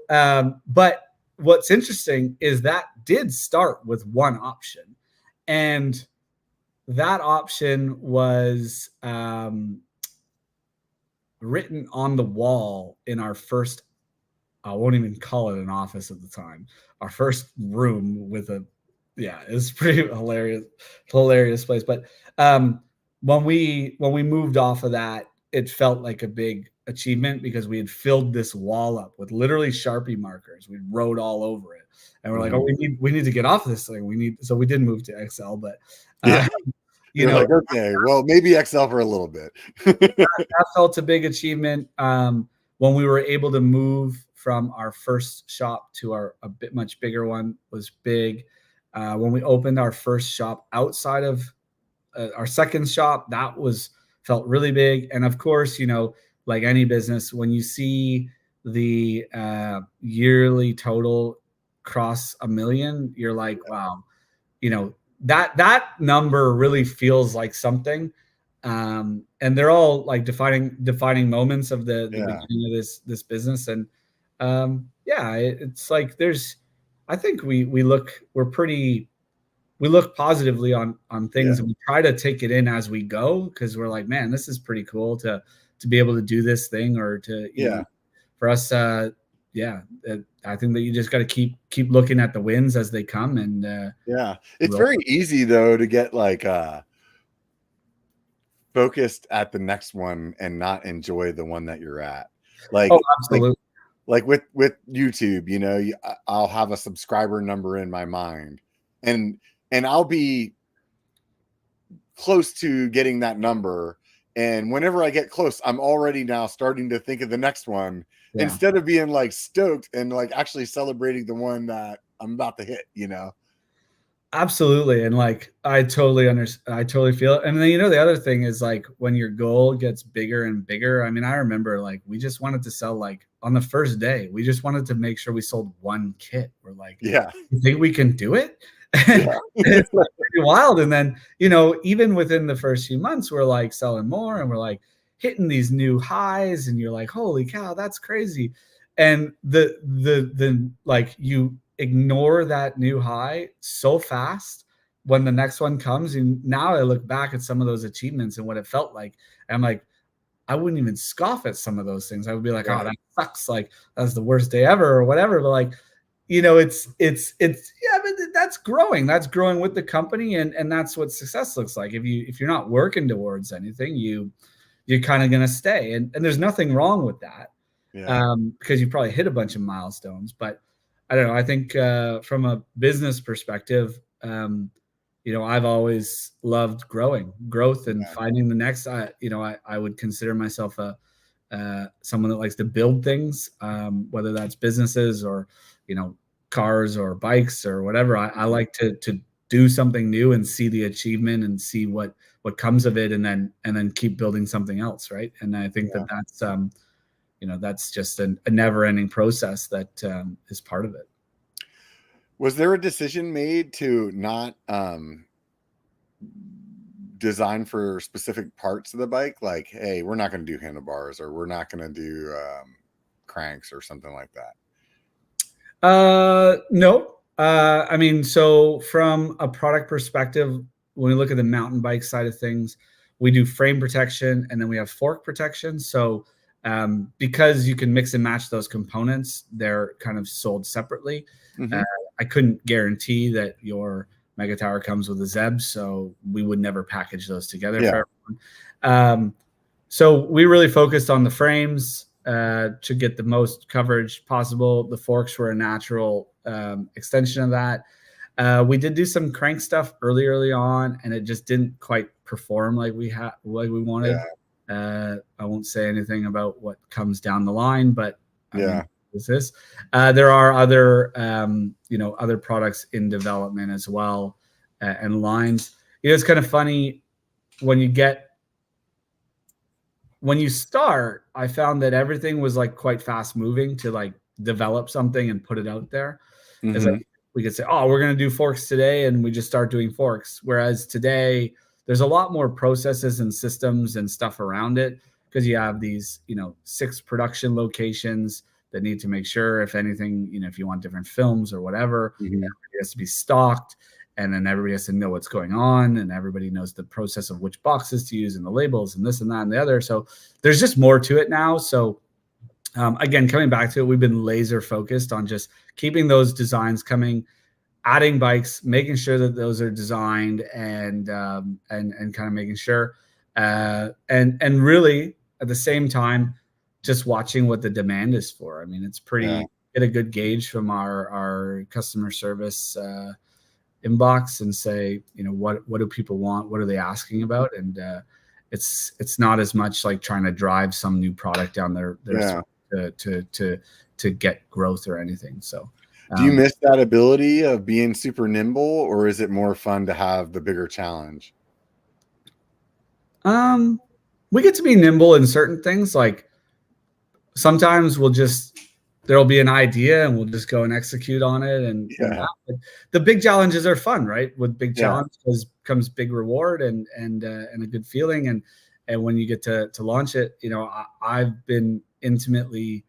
but what's interesting is that did start with one option, and that option was written on the wall in our first, I won't even call it an office at the time, our first room with it's pretty hilarious place. But when we moved off of that, it felt like a big achievement because we had filled this wall up with literally Sharpie markers. We wrote all over it, and we're like, oh, we need to get off this thing. So we did move to Excel, but you're like, okay, well, maybe Excel for a little bit. that felt a big achievement. When we were able to move from our first shop to a bit much bigger one was big. When we opened our first shop outside of our second shop, that felt really big. And of course, like any business, when you see the yearly total cross 1 million, you're like, wow, that number really feels like something. And they're all like defining moments of the beginning of this business. And it's like I think we look positively on things, and we try to take it in as we go, because we're like, man, this is pretty cool to be able to do this thing, or to for us. I think that you just got to keep looking at the wins as they come. And it's very easy though to get like focused at the next one and not enjoy the one that you're at. Like, absolutely. Like with YouTube, I'll have a subscriber number in my mind, and I'll be close to getting that number. And whenever I get close, I'm already now starting to think of the next one instead of being like stoked and like actually celebrating the one that I'm about to hit, Absolutely. And like, I totally understand. I totally feel it. And then, the other thing is like, when your goal gets bigger and bigger, I mean, I remember like, we just wanted to sell, like on the first day, we just wanted to make sure we sold one kit. We're like, you think we can do it? It's like pretty wild. And then, even within the first few months, we're like selling more, and we're like hitting these new highs, and you're like, holy cow, that's crazy. And the like, you ignore that new high so fast when the next one comes. And now I look back at some of those achievements and what it felt like, and I'm like, I wouldn't even scoff at some of those things. I would be like, oh, that sucks, like that's the worst day ever or whatever. But like, it's but that's growing with the company, and that's what success looks like. If you're not working towards anything, you're kind of gonna stay, and there's nothing wrong with that. Because you probably hit a bunch of milestones. But I don't know, I think from a business perspective, I've always loved growth and finding the next. I would consider myself someone that likes to build things, whether that's businesses or cars or bikes or whatever. I like to do something new and see the achievement and see what comes of it, and then keep building something else, right? And I think that's that's just a never-ending process that is part of it. Was there a decision made to not design for specific parts of the bike? Like, hey, we're not going to do handlebars, or we're not going to do cranks or something like that? No. I mean, so from a product perspective, when we look at the mountain bike side of things, we do frame protection, and then we have fork protection. So because you can mix and match those components, they're kind of sold separately. I couldn't guarantee that your Mega Tower comes with a Zeb, so we would never package those together for everyone. So we really focused on the frames to get the most coverage possible. The forks were a natural extension of that. We did do some crank stuff early on, and it just didn't quite perform like we wanted. I won't say anything about what comes down the line, but I mean, this. There are other, other products in development as well, and lines. It's kind of funny when you start. I found that everything was like quite fast moving to like develop something and put it out there. It's like we could say, oh, we're going to do forks today, and we just start doing forks. Whereas today, there's a lot more processes and systems and stuff around it, because you have these, 6 production locations that need to make sure, if anything, if you want different films or whatever, everybody has to be stocked, and then everybody has to know what's going on, and everybody knows the process of which boxes to use and the labels and this and that and the other. So there's just more to it now. So again, coming back to it, we've been laser focused on just keeping those designs coming, adding bikes, making sure that those are designed, and kind of making sure, and really at the same time, just watching what the demand is for. I mean, it's pretty get a good gauge from our customer service inbox and say, what do people want? What are they asking about? And it's not as much like trying to drive some new product down their to get growth or anything. So do you miss that ability of being super nimble, or is it more fun to have the bigger challenge? We get to be nimble in certain things. Like sometimes there'll be an idea and we'll just go and execute on it. And the big challenges are fun, right? With big challenges comes big reward and a good feeling. And when you get to launch it, I've been intimately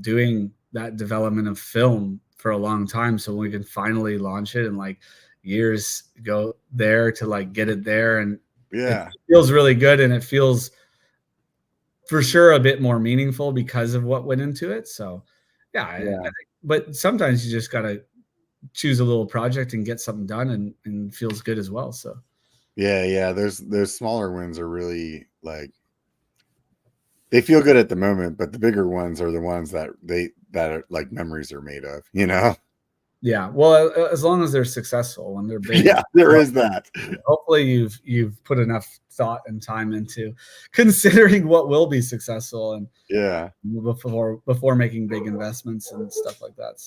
doing that development of film for a long time. So when we can finally launch it, and like years go there to like get it there, and it feels really good, and it feels for sure a bit more meaningful because of what went into it. So I think, but sometimes you just got to choose a little project and get something done, and feels good as well. So those smaller wins are really like, they feel good at the moment, but the bigger ones are the ones that are like memories are made of, Yeah, well, as long as they're successful and they're big. Yeah, there is that. Hopefully you've put enough thought and time into considering what will be successful, and before making big investments and stuff like that.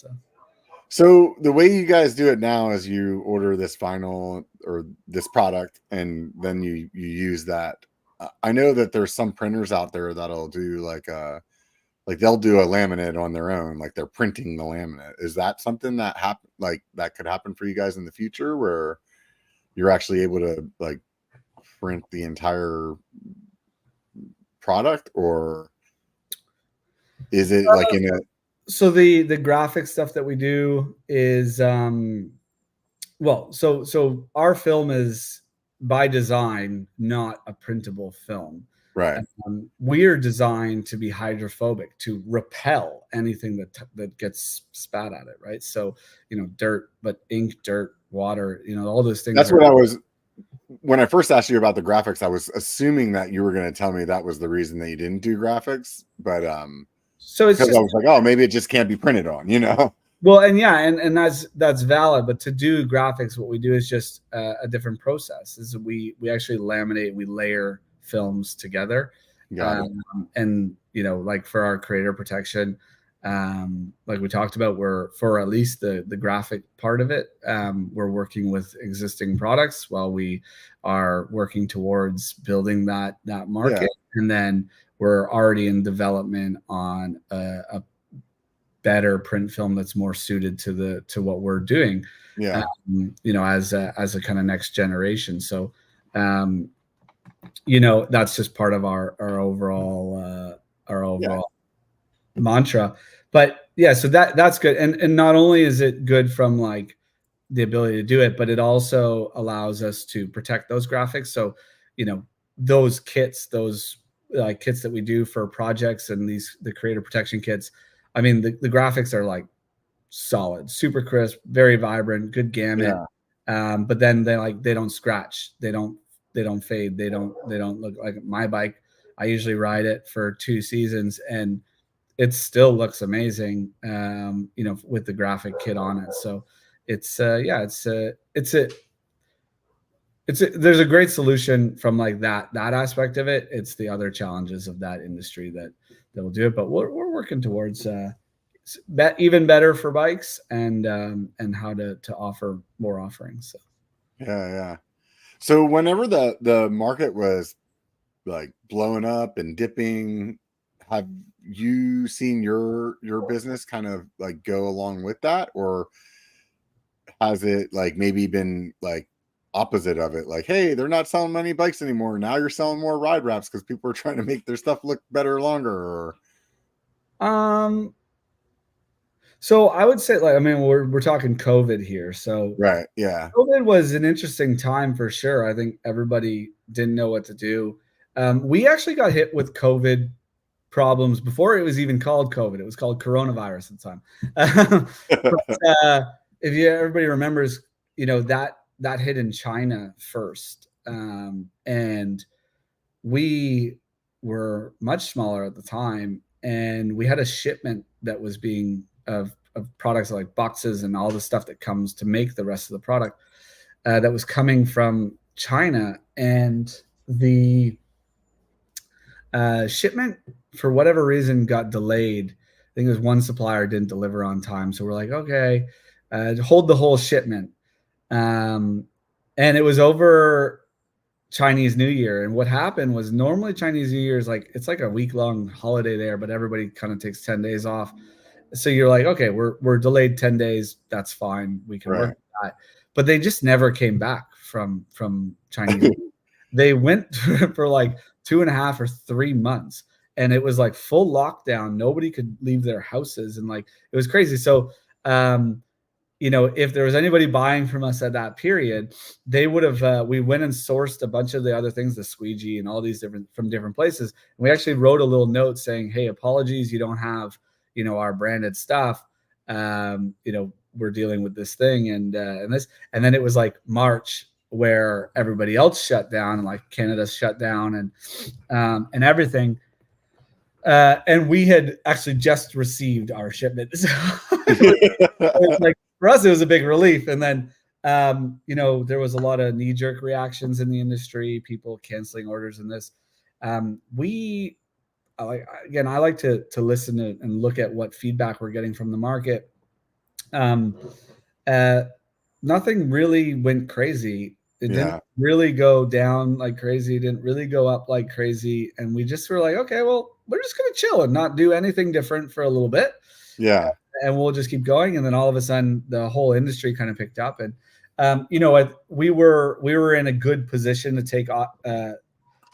So the way you guys do it now is you order this vinyl or this product, and then you use that. I know that there's some printers out there that'll do like they'll do a laminate on their own, like they're printing the laminate. Is that something that that could happen for you guys in the future, where you're actually able to like print the entire product, or is it like in a? So the graphic stuff that we do is so our film is by design not a printable film. Right. We are designed to be hydrophobic, to repel anything that gets spat at it, right? So, dirt, but ink, dirt, water, all those things. That's what I was, when I first asked you about the graphics, I was assuming that you were going to tell me that was the reason that you didn't do graphics. But so it's just, I was like, oh, maybe it just can't be printed on, Well, and that's valid. But to do graphics, what we do is just a different process. Is we actually laminate, we layer films together. And like for our creator protection, like we talked about, we're for at least the graphic part of it, we're working with existing products while we are working towards building that market. And then we're already in development on a better print film that's more suited to what we're doing, as a kind of next generation. So that's just part of our overall mantra. But so that's good. And not only is it good from like the ability to do it, but it also allows us to protect those graphics. So, those kits, those kits that we do for projects and the creator protection kits, I mean, the graphics are like solid, super crisp, very vibrant, good gamut. But then they don't scratch. They don't fade. They don't look like my bike. I usually ride it for 2 seasons and it still looks amazing, with the graphic kit on it. So it's there's a great solution from like that aspect of it. It's the other challenges of that industry that will do it. But we're working towards even better for bikes and how to offer more offerings. So. Yeah. So whenever the market was like blowing up and dipping, have you seen your business kind of like go along with that, or has it like maybe been like opposite of it? Like, hey, they're not selling many bikes anymore. Now you're selling more RideWraps because people are trying to make their stuff look better longer. Or so I would say, like, I mean, we're talking COVID here. So right, yeah. COVID was an interesting time for sure. I think everybody didn't know what to do. We actually got hit with COVID problems before it was even called COVID. It was called coronavirus at the time. But if everybody remembers, that hit in China first, and we were much smaller at the time, and we had a shipment that was being of products like boxes and all the stuff that comes to make the rest of the product that was coming from China, and the shipment for whatever reason got delayed. I think it was one supplier didn't deliver on time, so we're like, okay, hold the whole shipment, and it was over Chinese New Year. And what happened was, normally Chinese New Year is like, it's like a week-long holiday there, but everybody kind of takes 10 days off. So you're like, okay, we're delayed 10 days. That's fine. We can work with that. But they just never came back from Chinese New Year. They went for like 2.5 or 3 months, and it was like full lockdown. Nobody could leave their houses, and like, it was crazy. So, if there was anybody buying from us at that period, they would have, we went and sourced a bunch of the other things, the squeegee and all these from different places. And we actually wrote a little note saying, hey, apologies, you don't have, our branded stuff. We're dealing with this thing and this. And then it was like March, where everybody else shut down, and like Canada shut down and everything. And we had actually just received our shipment. So it was like, for us, it was a big relief. And then, there was a lot of knee-jerk reactions in the industry, people canceling orders in this. I like to listen and look at what feedback we're getting from the market. Nothing really went crazy. It didn't really go down like crazy. It didn't really go up like crazy. And we just were like, okay, well, we're just going to chill and not do anything different for a little bit. Yeah. And we'll just keep going. And then all of a sudden, the whole industry kind of picked up. And, we were in a good position to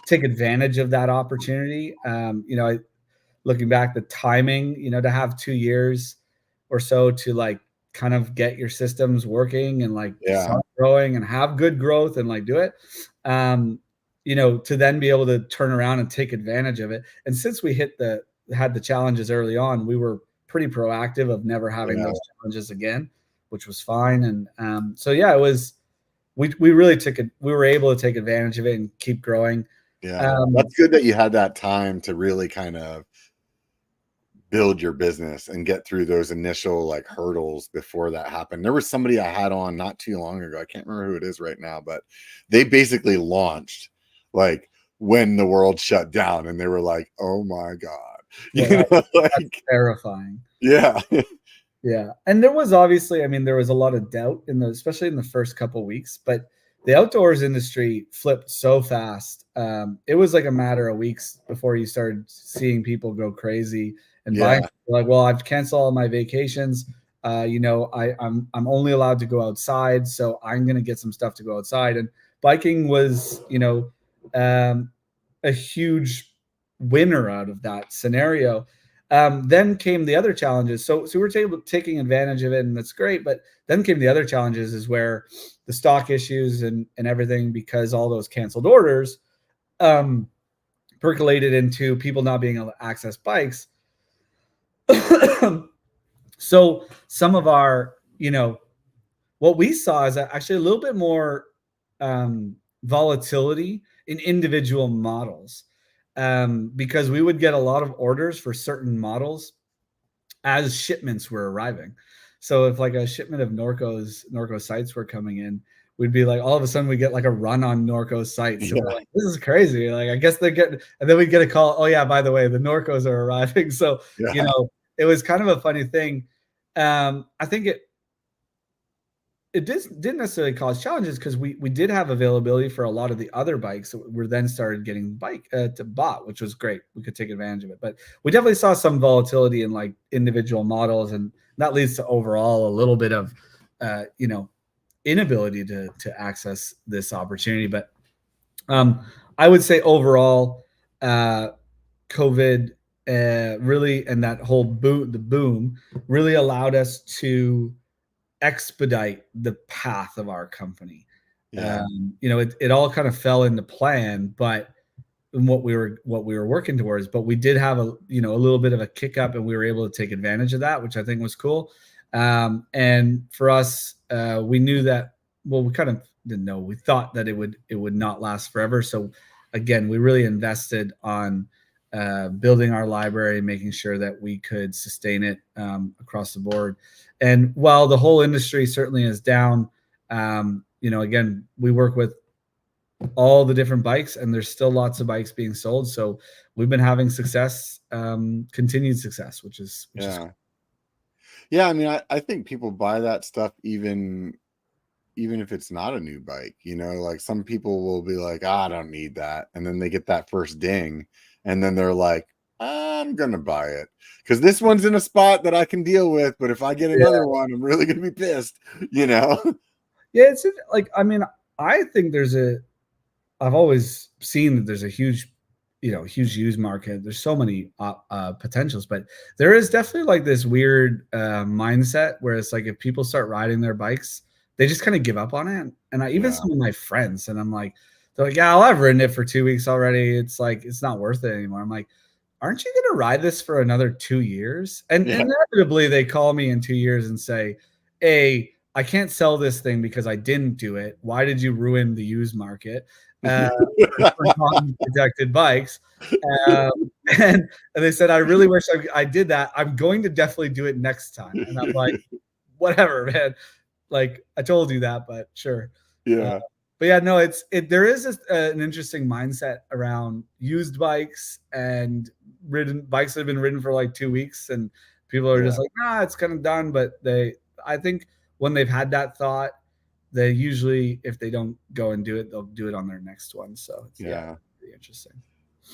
take advantage of that opportunity. Looking back, the timing, to have 2 years or so to like kind of get your systems working and like start growing and have good growth and like do it, to then be able to turn around and take advantage of it. And since we had the challenges early on, we were pretty proactive of never having those challenges again, which was fine. And it was, we really we were able to take advantage of it and keep growing. Yeah. That's good that you had that time to really kind of build your business and get through those initial like hurdles before that happened. There was somebody I had on not too long ago. I can't remember who it is right now, but they basically launched like when the world shut down, and they were like, oh my God. That's terrifying. Yeah. Yeah. And there was obviously, there was a lot of doubt especially in the first couple of weeks, but the outdoors industry flipped so fast. It was like a matter of weeks before you started seeing people go crazy and buying. Like, well, I've canceled all my vacations. I'm only allowed to go outside, so I'm going to get some stuff to go outside. And biking was, a huge winner out of that scenario. Then came the other challenges. So we're taking advantage of it, and that's great. But then came the other challenges, is where the stock issues and everything, because all those canceled orders percolated into people not being able to access bikes. So some of our, what we saw is actually a little bit more volatility in individual models, because we would get a lot of orders for certain models as shipments were arriving. So if like a shipment of Norco sights were coming in, we'd be like, all of a sudden we get like a run on Norco's site. So Yeah. we're like, this is crazy. Like, I guess they're getting, and then we get a call. Oh yeah, by the way, the Norcos are arriving. So, Yeah. it was kind of a funny thing. I think it didn't necessarily cause challenges because we did have availability for a lot of the other bikes that were then started getting to bought, which was great. We could take advantage of it, but we definitely saw some volatility in like individual models, and that leads to overall a little bit of inability to access this opportunity. But I would say overall, COVID really, and that whole boom really allowed us to expedite the path of our company. Yeah. It all kind of fell into plan, but what we were working towards, but we did have a little bit of a kick up, and we were able to take advantage of that, which I think was cool. And for us, we knew that, well, we kind of didn't know, we thought that it would not last forever. So again, we really invested on building our library, making sure that we could sustain it across the board. And while the whole industry certainly is down, again, we work with all the different bikes, and there's still lots of bikes being sold. So we've been having success, continued success, which is cool. Yeah, I mean, I think people buy that stuff even if it's not a new bike. Like some people will be like, I don't need that, and then they get that first ding, and then they're like, I'm gonna buy it because this one's in a spot that I can deal with, but if I get another one, I'm really gonna be pissed. Yeah, it's like, I mean, I think I've always seen that there's a huge used market. There's so many potentials, but there is definitely like this weird mindset where it's like, if people start riding their bikes, they just kind of give up on it. And even some of my friends, and I'm like, they're like, yeah, I've ridden it for 2 weeks already. It's like, it's not worth it anymore. I'm like, aren't you going to ride this for another 2 years? And inevitably they call me in 2 years and say, hey, I can't sell this thing because I didn't do it. Why did you ruin the used market? For non-protected bikes, and they said, I really wish I did that. I'm going to definitely do it next time. And I'm like, whatever, man. Like, I told you that, but sure. But yeah, no, there is an interesting mindset around used bikes and bikes that have been ridden for like 2 weeks, and people are just like, nah, it's kind of done. But I think when they've had that thought, they usually, if they don't go and do it, they'll do it on their next one. So it's pretty interesting.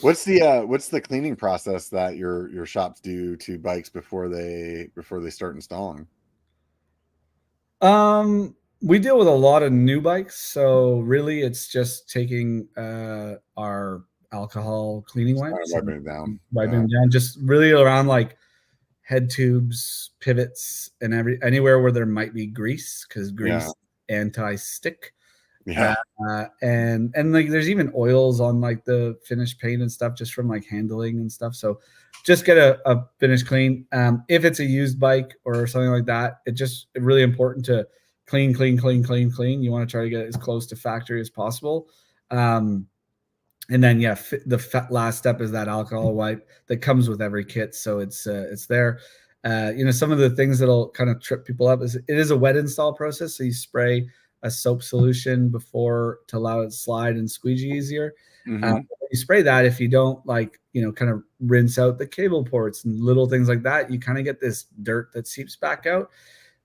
What's the cleaning process that your shops do to bikes before they start installing? We deal with a lot of new bikes, so really it's just taking our alcohol cleaning wipes, wiping it down, just really around like head tubes, pivots, and anywhere where there might be grease, because grease anti-stick. And like there's even oils on like the finished paint and stuff, just from like handling and stuff. So just get a finished clean. If it's a used bike or something like that, it's really important to clean. You want to try to get it as close to factory as possible. And then the last step is that alcohol wipe that comes with every kit, so it's there. Some of the things that'll kind of trip people up is it is a wet install process, so you spray a soap solution before to allow it to slide and squeegee easier. You spray that, if you don't kind of rinse out the cable ports and little things like that, you kind of get this dirt that seeps back out.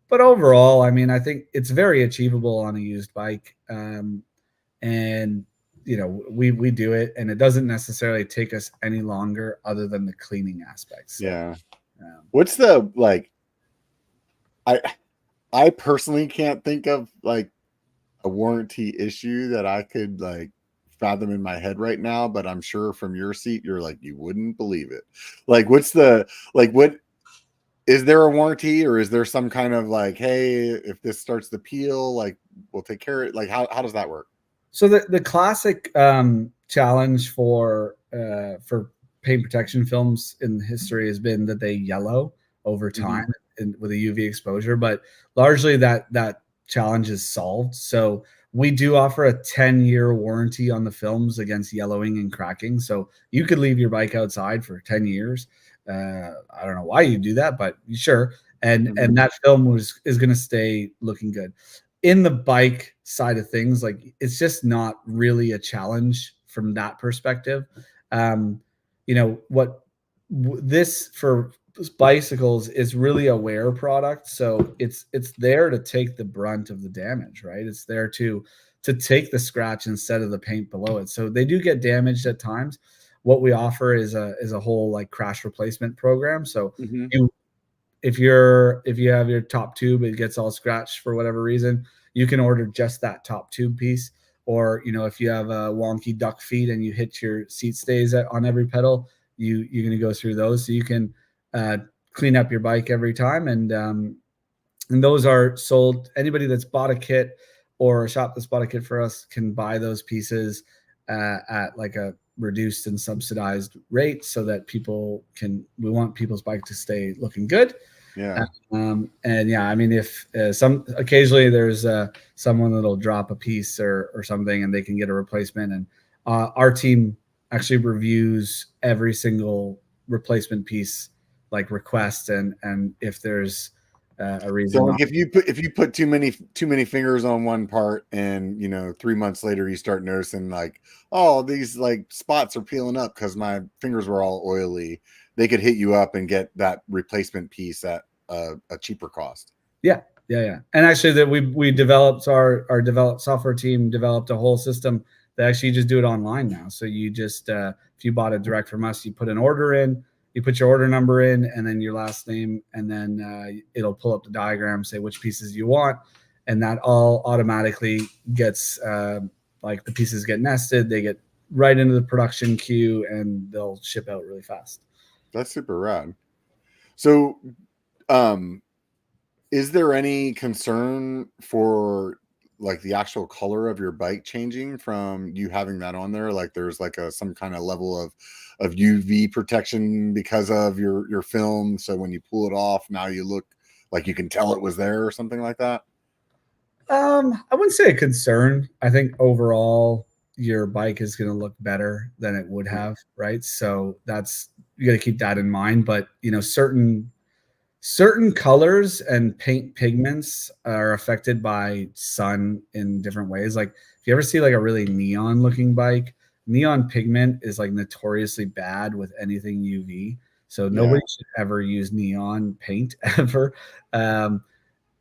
But overall, I mean, I think it's very achievable on a used bike. And we do it, and it doesn't necessarily take us any longer other than the cleaning aspects. So, what's the, like, I personally can't think of like a warranty issue that I could like fathom in my head right now, but I'm sure from your seat you're like, you wouldn't believe it. Like, what is there a warranty, or is there some kind of like, hey, if this starts to peel, like we'll take care of it? Like, how does that work? So the classic challenge for paint protection films in history has been that they yellow over time with a UV exposure, but largely that challenge is solved. So we do offer a 10-year warranty on the films against yellowing and cracking. So you could leave your bike outside for 10 years. I don't know why you do that, but sure. And that film is going to stay looking good. in the bike side of things, like it's just not really a challenge from that perspective. You know what, this for bicycles is really a wear product, so it's there to take the brunt of the damage, right? It's there to take the scratch instead of the paint below it. So they do get damaged at times. What we offer is a whole like crash replacement program. So Mm-hmm. if you have your top tube, it gets all scratched for whatever reason, you can order just that top tube piece. Or, you know, if you have a wonky duck feet and you hit your seat stays on every pedal, you're going to go through those. So you can clean up your bike every time. And those are sold. Anybody that's bought a kit or a shop that's bought a kit for us can buy those pieces at like a reduced and subsidized rate, so that we want people's bike to stay looking good. Yeah. And yeah, I mean, if occasionally there's someone that'll drop a piece or something and they can get a replacement, and our team actually reviews every single replacement piece like request, and if there's a reason. So like if you put too many fingers on one part, and you know 3 months later you start noticing like, oh, these like spots are peeling up because my fingers were all oily, they could hit you up and get that replacement piece at a cheaper cost. Yeah. And actually, that we developed our developed software team developed a whole system that actually just do it online now. So you just if you bought it direct from us, you put an order in, you put your order number in, and then your last name, and then it'll pull up the diagram, say which pieces you want, and that all automatically gets like the pieces get nested, they get right into the production queue, and they'll ship out really fast. That's super rad. So is there any concern for like the actual color of your bike changing from you having that on there? Like there's like some kind of level of UV protection because of your film, so when you pull it off, now you look like you can tell it was there or something like that? I wouldn't say a concern. I think overall your bike is going to look better than it would have, right? So you got to keep that in mind. But you know, certain colors and paint pigments are affected by sun in different ways. Like if you ever see like a really neon looking bike, neon pigment is like notoriously bad with anything UV. So nobody should ever use neon paint ever.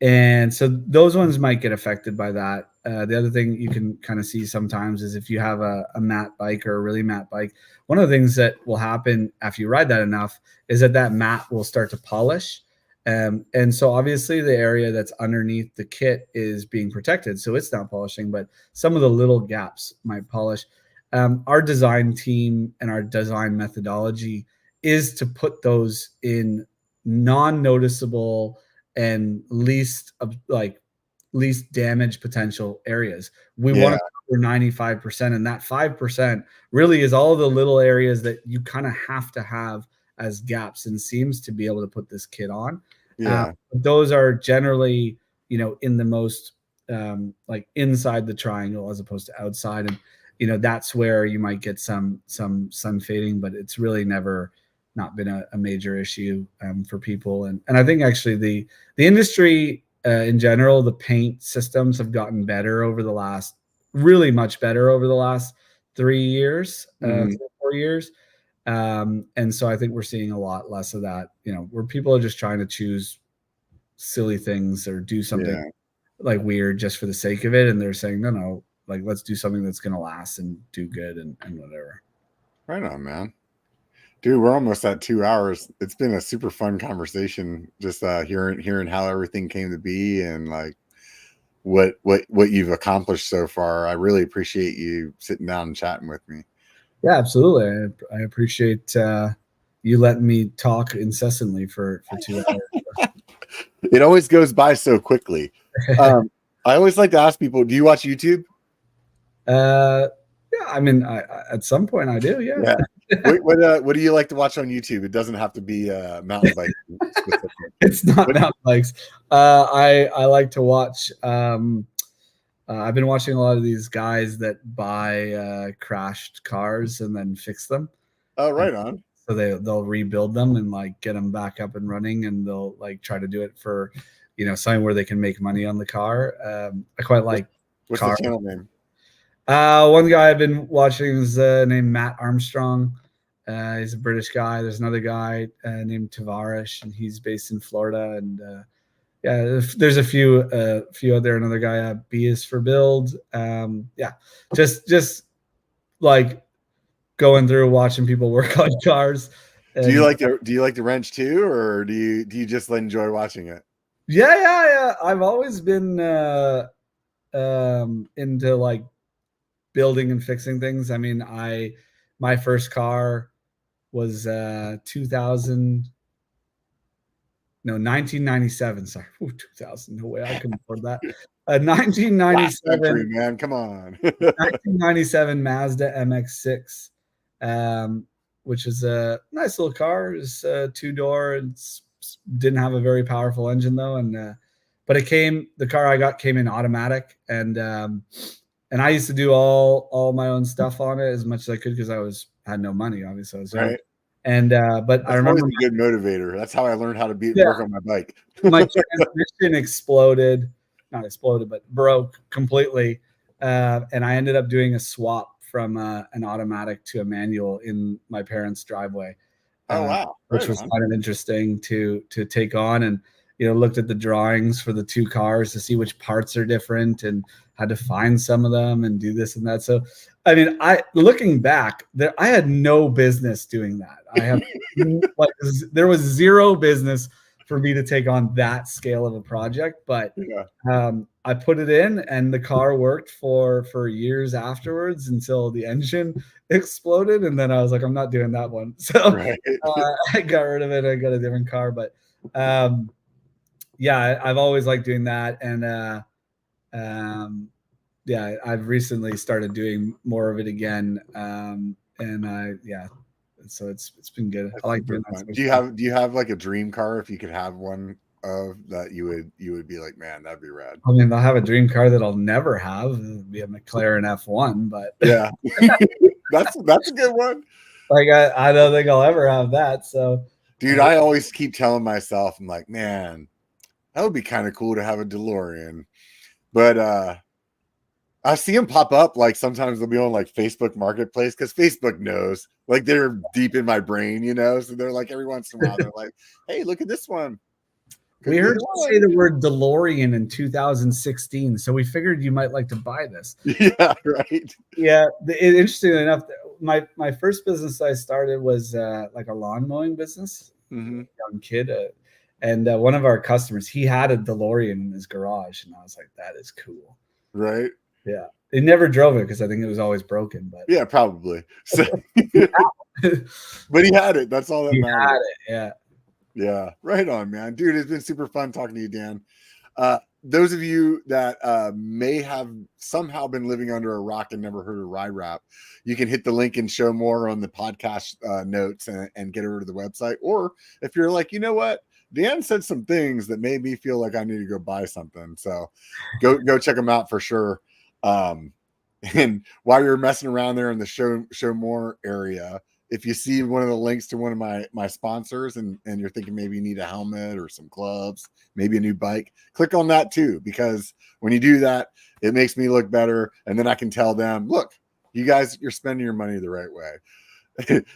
And so those ones might get affected by that. The other thing you can kind of see sometimes is if you have a matte bike or a really matte bike, one of the things that will happen after you ride that enough is that matte will start to polish. And so obviously the area that's underneath the kit is being protected, so it's not polishing, but some of the little gaps might polish. Our design team and our design methodology is to put those in non-noticeable and least damage potential areas. We want to cover 95%, and that 5% really is all the little areas that you kind of have to have as gaps and seams to be able to put this kit on. Those are generally, you know, in the most like inside the triangle as opposed to outside, and you know that's where you might get some sun fading, but it's really never not been a major issue for people. And I think actually the industry in general, the paint systems have gotten better over the last, really much better over the last 3 years, 3 or 4 years. And so I think we're seeing a lot less of that, you know, where people are just trying to choose silly things or do something like weird just for the sake of it. And they're saying, no, like let's do something that's going to last and do good and whatever. Right on, man. Dude, we're almost at 2 hours. It's been a super fun conversation, just hearing how everything came to be and like what you've accomplished so far. I really appreciate you sitting down and chatting with me. Yeah, absolutely. I appreciate you letting me talk incessantly for 2 hours. It always goes by so quickly. I always like to ask people, do you watch YouTube? Yeah, I mean, at some point I do. Yeah. What do you like to watch on YouTube? It doesn't have to be mountain bike specific. It's not mountain bikes. I like to watch. I've been watching a lot of these guys that buy crashed cars and then fix them. Oh, right on. So they'll rebuild them and like get them back up and running, and they'll like try to do it for, something where they can make money on the car. I quite like What's car. the channel name? One guy I've been watching is named Matt Armstrong. He's a British guy. There's another guy named Tavarish, and he's based in Florida. And there's a few out there. Another guy, B is for Build. Just like going through watching people work on cars. And, do you like the wrench too, or do you just enjoy watching it? Yeah. I've always been into like building and fixing things. I mean, my first car was 1997. Sorry, 2000. No way I can afford that. 1997, century, man. Come on. 1997 Mazda MX-6, which is a nice little car. It's a 2-door. It didn't have a very powerful engine though, and but the car I got came in automatic, and I used to do all my own stuff on it as much as I could because I had no money. Obviously, I was young. Right. And but I remember a good motivator. That's how I learned how to work on my bike. My transmission broke completely, and I ended up doing a swap from an automatic to a manual in my parents' driveway. Oh wow! Which was kind of interesting to take on, and looked at the drawings for the two cars to see which parts are different, and had to find some of them and do this and that. So, I mean, looking back, I had no business doing that. I have there was zero business for me to take on that scale of a project, but I put it in, and the car worked for years afterwards until the engine exploded, and then I was like, I'm not doing that one. So I got rid of it. I got a different car, but I've always liked doing that, and I've recently started doing more of it again, so it's been good. I like doing that. Do you have like a dream car if you could have one of that you would be like, man, that'd be rad? I mean, I'll have a dream car that I'll never have. It'll be a McLaren F1, but yeah, that's a good one. Like I don't think I'll ever have that. So, dude, I always keep telling myself, I'm like, man, that would be kind of cool to have a DeLorean, but I see them pop up. Like sometimes they'll be on like Facebook Marketplace because Facebook knows, like they're deep in my brain, So they're like every once in a while, they're like, "Hey, look at this one." We heard you say the word DeLorean in 2016, so we figured you might like to buy this. Yeah, right. Yeah, interestingly enough, my first business I started was like a lawn mowing business. Mm-hmm. Young kid, and one of our customers, he had a DeLorean in his garage, and I was like, "That is cool." Right. Yeah, he never drove it because I think it was always broken. But yeah, probably. So, but he had it. That's all that matters. Had it. Yeah. Yeah, right on, man. Dude, it's been super fun talking to you, Dan. Those of you that may have somehow been living under a rock and never heard of RideWrap, you can hit the link and show more on the podcast notes and get over to the website. Or if you're like, you know what? Dan said some things that made me feel like I need to go buy something. So go check them out for sure. And while you're messing around there in the show more area, if you see one of the links to one of my sponsors and you're thinking maybe you need a helmet or some gloves, maybe a new bike, click on that too, because when you do that, it makes me look better. And then I can tell them, look, you guys, you're spending your money the right way.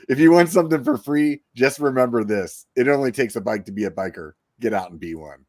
If you want something for free, just remember this. It only takes a bike to be a biker. Get out and be one.